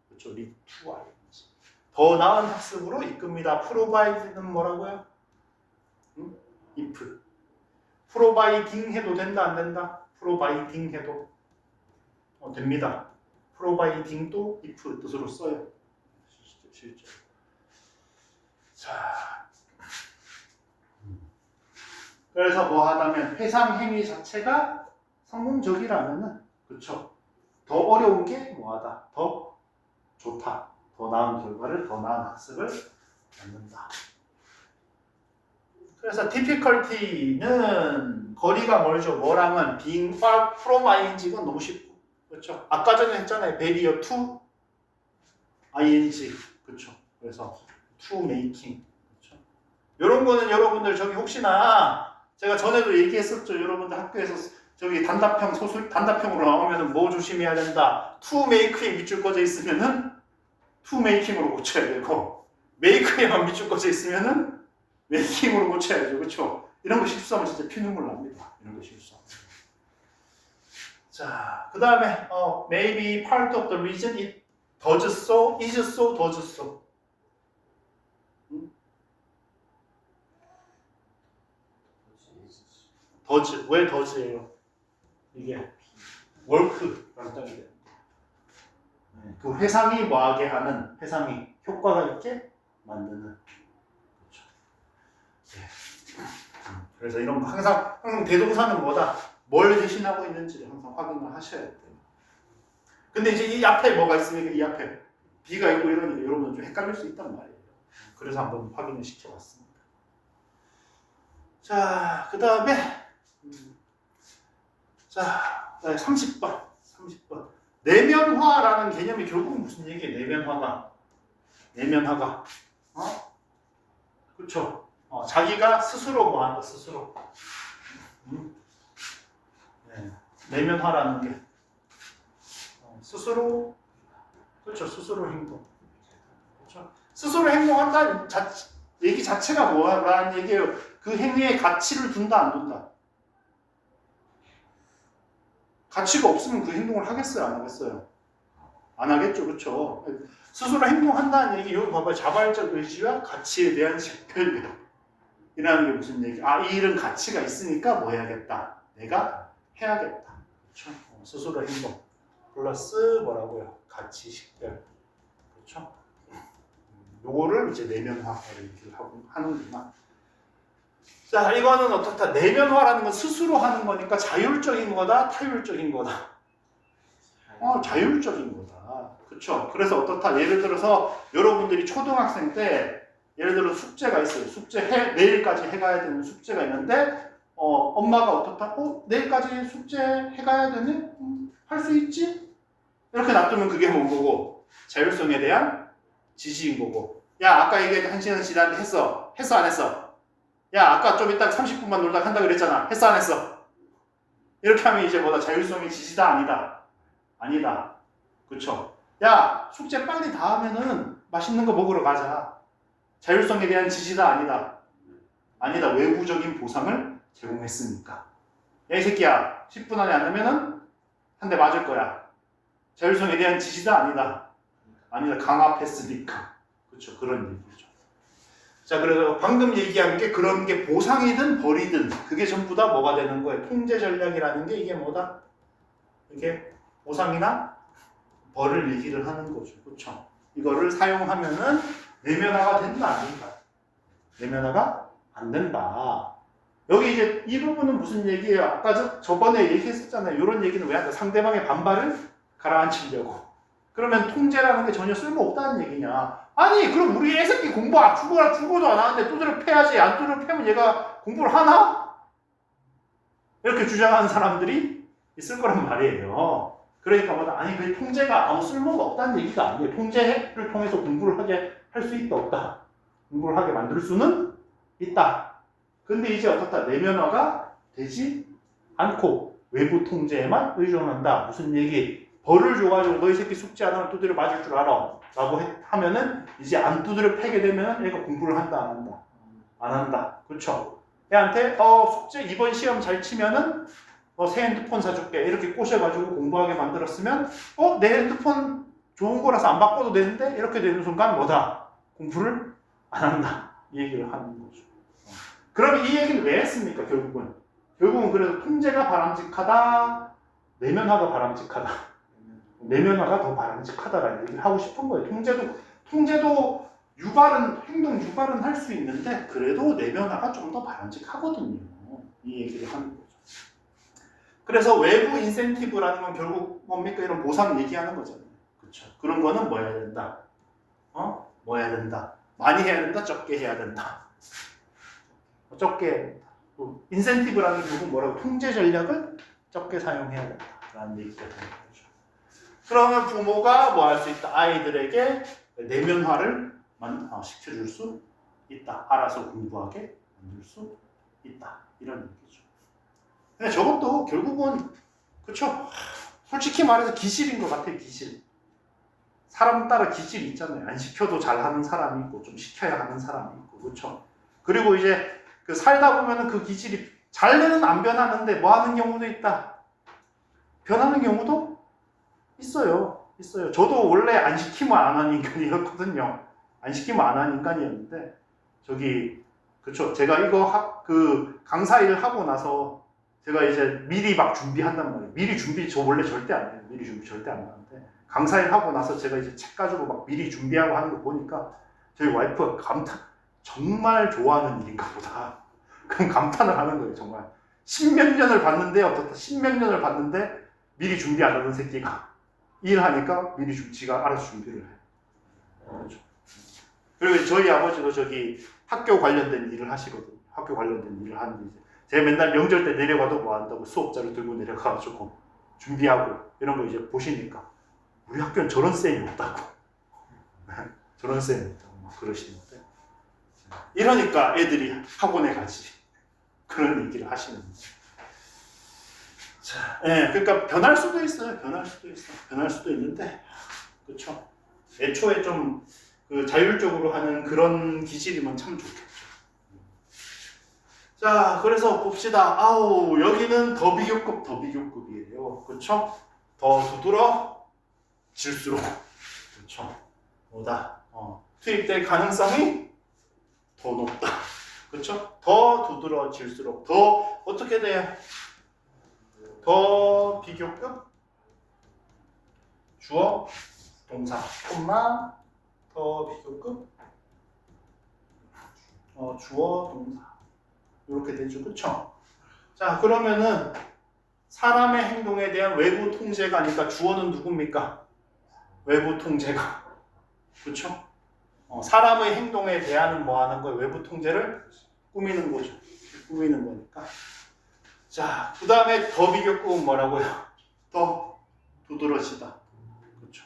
S1: 그렇죠. lead to ing 더 나은 학습으로 이끕니다. provide는 뭐라고요? if 프로바이딩 해도 된다 안 된다? 프로바이딩 해도 됩니다. 프로바이딩도 if 뜻으로 써요. 실제. 자, 그래서 뭐 하다면 회상 행위 자체가 성공적이라면은 그렇죠. 더 어려운 게 뭐하다? 더 좋다. 더 나은 결과를, 더 나은 학습을 갖는다. 그래서 difficulty는 거리가 멀죠. 뭐랑은 being far from ing가 너무 쉽고 그렇죠. 아까 전에 했잖아요. barrier to ing 그렇죠. 그래서 to making 그렇죠. 이런 거는 여러분들 저기 혹시나 제가 전에도 얘기했었죠. 여러분들 학교에서 저기 단답형으로 나오면은 뭐 조심해야 된다. to make에 밑줄 꺼져 있으면은 to making으로 고쳐야 되고 make에만 밑줄 꺼져 있으면은 메이킹으로 고쳐야죠. 그렇죠? 이런 거 실수하면 진짜 피눈물 납니다. 이런 거 실수하면. 자, 그 다음에 maybe part of the reason it does so, is so, does so. does, 왜 does예요? 이게 work라는 땅이 돼요. 그 회상이 뭐하게 하는, 회상이 효과가 있게 만드는. 그래서 이런 거 항상 대동사는 뭐다? 뭘 대신하고 있는지를 항상 확인을 하셔야 돼요. 근데 이제 이 앞에 뭐가 있으니까 이 앞에 B가 있고 이러니까 여러분은 좀 헷갈릴 수 있단 말이에요. 그래서 한번 확인을 시켜봤습니다. 자, 그 다음에 자, 30번. 내면화라는 개념이 결국 무슨 얘기예요? 내면화가 그렇죠? 자기가 스스로 뭐한다, 스스로. 내면화라는 게 스스로, 그렇죠, 스스로 행동. 그렇죠? 스스로 행동한다는 얘기 자체가 뭐라는 얘기예요? 그 행위에 가치를 둔다, 안 둔다? 가치가 없으면 그 행동을 하겠어요, 안 하겠어요? 안 하겠죠, 그렇죠? 스스로 행동한다는 얘기, 여기 봐봐요. 자발적 의지와 가치에 대한 식별력. 이라는 게 무슨 얘기? 이 일은 가치가 있으니까 뭐 해야겠다. 내가 해야겠다. 그렇죠? 스스로 행동 플러스 뭐라고요? 가치 식별. 그렇죠? 요거를 이제 내면화를 얘기를 하고 하는구나. 자, 이거는 어떻다? 내면화라는 건 스스로 하는 거니까 자율적인 거다, 타율적인 거다. 자율적인 거다. 그렇죠? 그래서 어떻다? 예를 들어서 여러분들이 초등학생 때 예를 들어 숙제가 있어요. 내일까지 해가야 되는 숙제가 있는데 엄마가 어떻다? 내일까지 숙제 해가야 되네? 할 수 있지? 이렇게 놔두면 그게 뭔 거고? 자율성에 대한 지지인 거고. 야, 아까 얘기했던 1시간 지났는데 했어? 했어, 안 했어? 야, 아까 좀 이따 30분만 놀다 한다 그랬잖아. 했어, 안 했어? 이렇게 하면 이제 뭐다? 자율성의 지지다, 아니다? 아니다. 그쵸? 야, 숙제 빨리 다 하면은 맛있는 거 먹으러 가자. 자율성에 대한 지지다, 아니다? 아니다. 외부적인 보상을 제공했으니까. 야, 이 새끼야, 10분 안에 안 하면은 한 대 맞을 거야. 자율성에 대한 지지다, 아니다? 아니다. 강압했으니까. 그쵸? 그런 얘기죠. 자, 그래서 방금 얘기한 게 그런 게 보상이든 벌이든 그게 전부 다 뭐가 되는 거예요? 통제 전략이라는 게 이게 뭐다? 이게 보상이나 벌을 얘기를 하는 거죠. 그렇죠? 이거를 사용하면은 내면화가 된다, 안 된다? 내면화가 안 된다. 여기 이제 이 부분은 무슨 얘기예요? 아까 저번에 얘기했었잖아요. 이런 얘기는 왜 한다? 상대방의 반발을 가라앉히려고. 그러면 통제라는 게 전혀 쓸모없다는 얘기냐? 아니, 그럼 우리 애새끼 공부 죽어도 안 하는데 두드려 패야지. 안 두드려 패면 얘가 공부를 하나? 이렇게 주장하는 사람들이 있을 거란 말이에요. 그러니까 뭐다? 아니, 그 통제가 아무 쓸모가 없다는 얘기가 아니에요. 통제를 통해서 공부를 하게 할 수 있다, 없다? 공부를 하게 만들 수는 있다. 근데 이제 어떻다? 내면화가 되지 않고 외부 통제에만 의존한다. 무슨 얘기? 벌을 줘가지고 너 이 새끼 숙제 안 하면 두드려 맞을 줄 알아. 라고 하면은 이제 안 두드려 패게 되면은 얘가 공부를 한다, 안 한다? 안 한다. 그렇죠? 애한테 숙제 이번 시험 잘 치면은 새 핸드폰 사줄게. 이렇게 꼬셔가지고 공부하게 만들었으면 내 핸드폰 좋은 거라서 안 바꿔도 되는데 이렇게 되는 순간 뭐다? 공부를 안 한다. 이 얘기를 하는 거죠. 그럼 이 얘기는 왜 했습니까? 결국은 그래서 통제가 바람직하다, 내면화가 바람직하다. 내면화가 더 바람직하다라는 얘기를 하고 싶은 거예요. 통제도 행동 유발은 할 수 있는데 그래도 내면화가 좀 더 바람직하거든요. 이 얘기를 하는 거죠. 그래서 외부 인센티브라는 건 결국 뭡니까? 이런 보상 얘기하는 거잖아요. 그렇죠? 그런 거는 뭐 해야 된다? 뭐 해야 된다? 많이 해야 된다? 적게 해야 된다? 적게 해야 된다. 인센티브라는 게 결국 뭐라고? 통제 전략을 적게 사용해야 된다라는 얘기가 되는 거죠. 그러면 부모가 뭐 할 수 있다? 아이들에게 내면화를 시켜줄 수 있다. 알아서 공부하게 만들 수 있다. 이런 얘기죠. 근데 저것도 결국은 그쵸? 솔직히 말해서 기질인 것 같아요. 기질. 사람 따라 기질이 있잖아요. 안 시켜도 잘하는 사람이 있고 좀 시켜야 하는 사람이 있고 그렇죠? 그리고 이제 살다 보면은 그 기질이 잘는 안 변하는데 뭐 하는 경우도 있다. 변하는 경우도 있어요. 저도 원래 안 시키면 안 하는 인간이었거든요. 안 시키면 안 하는 인간이었는데 그쵸? 제가 이거 강사 일을 하고 나서 제가 이제 미리 막 준비한단 말이에요. 미리 준비 저 원래 절대 안 해요. 미리 준비 절대 안 하는데 강사 일 하고 나서 제가 이제 책 가지고 막 미리 준비하고 하는 거 보니까 저희 와이프가 정말 좋아하는 일인가 보다. 그럼 감탄을 하는 거예요. 정말 십몇 년을 봤는데 미리 준비 안 하는 새끼가 일하니까 지가 알아서 준비를 해요. 그렇죠. 그리고 저희 아버지도 학교 관련된 일을 하시거든요. 학교 관련된 일을 하는데 이제 제가 맨날 명절 때 내려가도 뭐 한다고 수업자를 들고 내려가가지고 준비하고 이런 거 이제 보시니까 우리 학교는 저런 쌤이 없다고. 저런 쌤이 없다고 막 그러시는데 이러니까 애들이 학원에 가지. 그런 얘기를 하시는 거예요. 자, 그러니까 변할 수도 있어요. 변할 수도 있는데 그렇죠. 애초에 좀 자율적으로 하는 그런 기질이면 참 좋겠죠. 자, 그래서 봅시다. 여기는 더 비교급이에요. 그렇죠? 더 두드러 질수록 그렇죠. 뭐다? 투입될 가능성이 더 높다. 그렇죠? 더 두드러 질수록 더 어떻게 돼요? 더 비교급 주어, 동사, 콤마, 더 비교급, 주어, 동사. 이렇게 되죠. 그쵸? 자, 그러면은 사람의 행동에 대한 외부 통제가 아니까 주어는 누굽니까? 외부 통제가. 그쵸? 사람의 행동에 대한 뭐 하는 거예요? 외부 통제를 꾸미는 거죠. 꾸미는 거니까. 자, 그 다음에 더 비교급은 뭐라고요? 더 두드러지다. 그렇죠.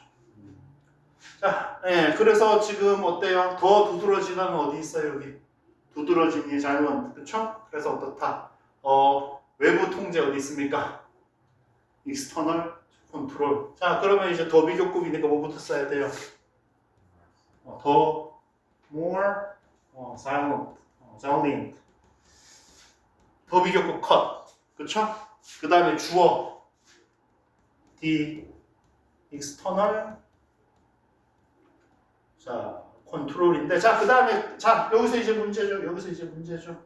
S1: 자, 예, 그래서 지금 어때요? 더 두드러지다는 어디 있어요? 여기 두드러짐이 잘못. 그렇죠? 그래서 어떻다? 외부 통제 어디 있습니까? external control. 자, 그러면 이제 더 비교급이니까 뭐부터 써야 돼요? 더 more silent. 더 비교급 컷. 그쵸? 그 다음에 주어 the external 자 컨트롤인데 자 그 다음에 자 여기서 이제 문제죠.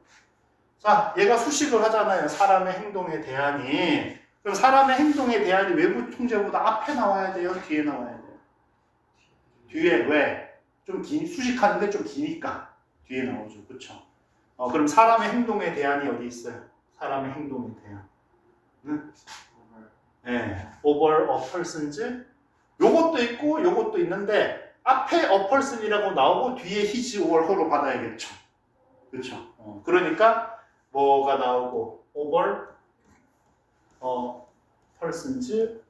S1: 자 얘가 수식을 하잖아요. 사람의 행동에 대한이. 그럼 사람의 행동에 대한이 외부 통제보다 앞에 나와야 돼요? 뒤에 나와야 돼요? 뒤에 왜? 좀 수식하는데 좀 기니까 뒤에 나오죠. 그쵸? 그럼 사람의 행동에 대한이 어디 있어요? 사람의 행동에 대한. 응? 네. over a person's 요것도 있고 요것도 있는데 앞에 a person이라고 나오고 뒤에 his or her로 받아야겠죠. 그렇죠? 그러니까 뭐가 나오고 over a person's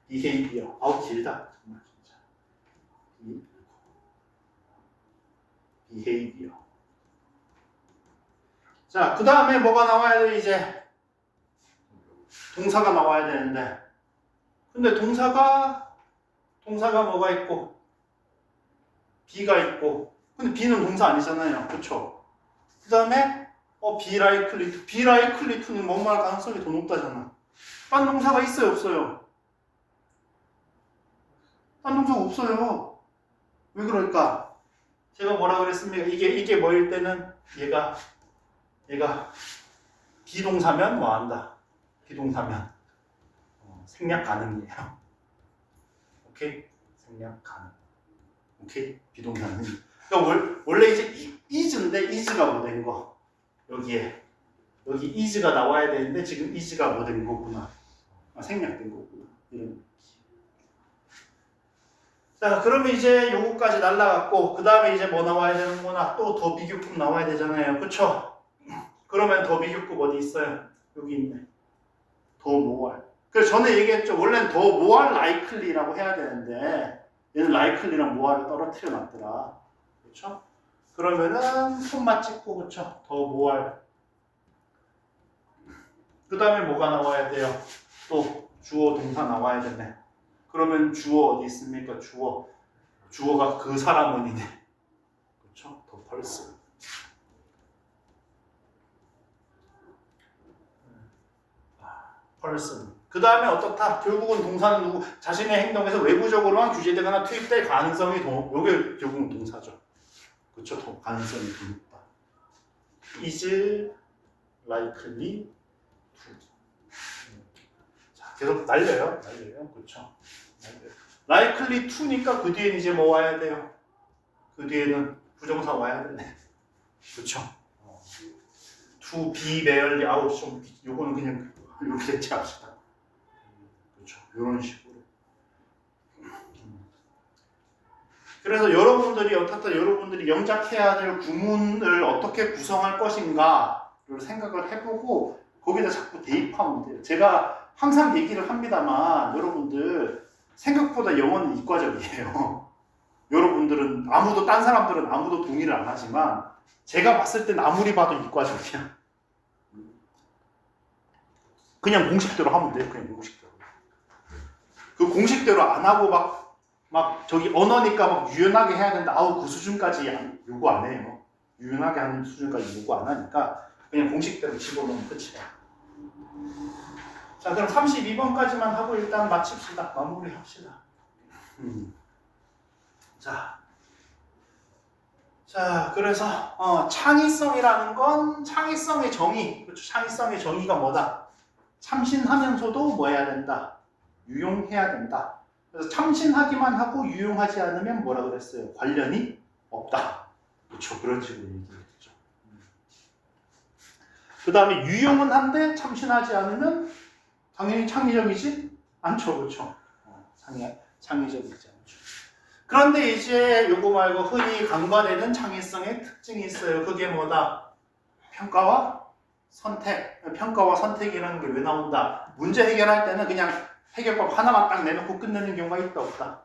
S1: behavior. 아우 길다. 정말 진짜. behavior. 자, 그 다음에 뭐가 나와야 돼, 이제? 동사가 나와야 되는데. 근데 동사가 뭐가 있고, be가 있고, 근데 be는 동사 아니잖아요. 그쵸? 그 다음에, be likely to. be likely to는 뭔 말 가능성이 더 높다잖아. 딴 동사가 있어요, 없어요? 딴 동사가 없어요. 왜 그럴까? 제가 뭐라 그랬습니까? 이게 뭐일 때는 얘가 비동사면 뭐 한다? 비동사면 생략 가능이에요. 오케이? 생략 가능. 오케이? 비동사는. 그러니까 원래 이제 is인데 is가 뭐 된 거? 여기 is가 나와야 되는데 지금 is가 뭐 된 거구나. 생략된 거구나. 이런. 자, 그러면 이제 요거까지 날라갔고 그 다음에 이제 뭐 나와야 되는구나. 또 더 비교급 나와야 되잖아요. 그쵸? 그러면 더 비교급 어디 있어요? 여기 있네. 더 more. 그래서 전에 얘기했죠. 원래는 더 more likely라고 해야 되는데 얘는 likely랑 more를 떨어뜨려 놨더라. 그렇죠? 그러면은 손만 찍고 그렇죠? 더 more. 그 다음에 뭐가 나와야 돼요? 또 주어 동사 나와야 되네. 그러면 주어 어디 있습니까? 주어가 그 사람은이네. 그렇죠? 더 person. person. 그 다음에 어떻다? 결국은 동사는 누구? 자신의 행동에서 외부적으로만 규제되거나 투입될 가능성이 요게 결국은 동사죠. 그렇죠? 더 가능성이 더 높다. is likely to. 자, 계속 날려요. 그렇죠? likely to니까 그 뒤에는 이제 뭐 와야 돼요? 그 뒤에는 부정사 와야 되네. 그렇죠? to be barely out. 좀 요거는 그냥 이렇게 대체합시다. 그렇죠. 이런 식으로. 그래서 여러분들이 영작해야 될 구문을 어떻게 구성할 것인가를 생각을 해보고 거기다 자꾸 대입하면 돼요. 제가 항상 얘기를 합니다만 여러분들 생각보다 영어는 이과적이에요. 여러분들은 딴 사람들은 아무도 동의를 안 하지만 제가 봤을 땐 아무리 봐도 이과적이야. 그냥 공식대로 하면 돼요. 그냥 공식대로. 그 공식대로 안 하고 막 저기 언어니까 막 유연하게 해야 된다. 그 수준까지 요구 안 해요. 유연하게 하는 수준까지 요구 안 하니까 그냥 공식대로 집어넣으면 끝이야. 자, 그럼 32번까지만 하고 일단 마칩시다. 마무리합시다. 자, 그래서 창의성이라는 건 창의성의 정의. 그렇죠. 창의성의 정의가 뭐다? 참신하면서도 뭐 해야 된다? 유용해야 된다. 그래서 참신하기만 하고 유용하지 않으면 뭐라 그랬어요? 관련이 없다. 그렇죠. 그런 식으로 얘기했죠. 그 다음에 유용은 한데 참신하지 않으면 당연히 창의적이지 않죠. 그렇죠. 창의적이지 않죠. 그런데 이제 요거 말고 흔히 간과되는 창의성의 특징이 있어요. 그게 뭐다? 평가와 선택. 평가와 선택이라는 게 왜 나온다? 문제 해결할 때는 그냥 해결법 하나만 딱 내놓고 끝내는 경우가 있다, 없다?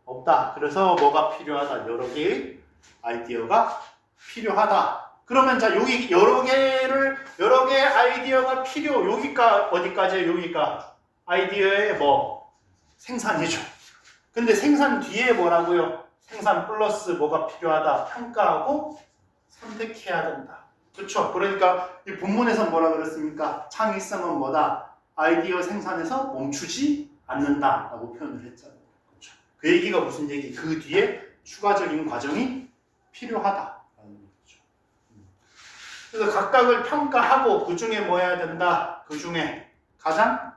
S1: 없다. 그래서 뭐가 필요하다? 여러 개의 아이디어가 필요하다. 그러면 자, 여기 여러 개의 아이디어가 필요. 여기가 어디까지예요? 여기가 아이디어의 뭐 생산이죠. 근데 생산 뒤에 뭐라고요? 생산 플러스 뭐가 필요하다? 평가하고 선택해야 된다. 그렇죠? 그러니까 이 본문에서 뭐라 그랬습니까? 창의성은 뭐다? 아이디어 생산에서 멈추지 않는다라고 표현을 했잖아요. 그렇죠? 그 얘기가 무슨 얘기? 그 뒤에 추가적인 과정이 필요하다라는 얘기죠. 그래서 각각을 평가하고 그 중에 뭐 해야 된다? 그 중에 가장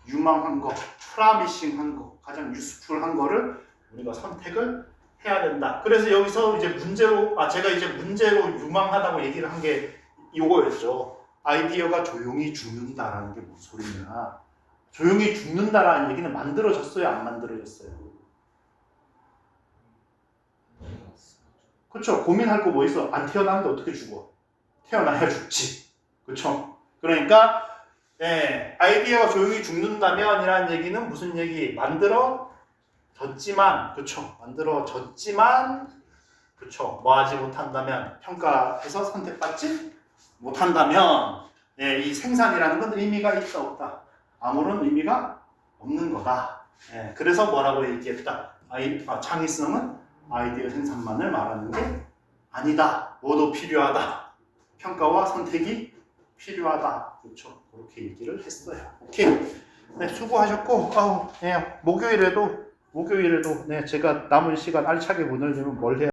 S1: 유망한 거, 프라미싱한 거, 가장 유스풀한 거를 우리가 선택을 해야 된다. 그래서 여기서 이제 제가 이제 문제로 유망하다고 얘기를 한 게 이거였죠. 아이디어가 조용히 죽는다라는 게 무슨 소리냐. 조용히 죽는다라는 얘기는 만들어졌어요? 안 만들어졌어요? 그렇죠. 고민할 거 뭐 있어? 안 태어나는데 어떻게 죽어? 태어나야 죽지. 그렇죠. 그러니까 아이디어가 조용히 죽는다면 이라는 얘기는 무슨 얘기? 만들어졌지만, 그렇죠. 만들어졌지만, 그렇죠. 뭐 하지 못한다면, 평가해서 선택받지 못한다면, 이 생산이라는 건 의미가 있다 없다? 아무런 의미가 없는 거다. 그래서 뭐라고 얘기했다? 창의성은 아이디어 생산만을 말하는 게 아니다. 뭐도 필요하다. 평가와 선택이 필요하다. 그렇죠. 그렇게 얘기를 했어요. 오케이. 네, 수고하셨고, 목요일에도 제가 남은 시간 알차게 보내려면 뭘 해야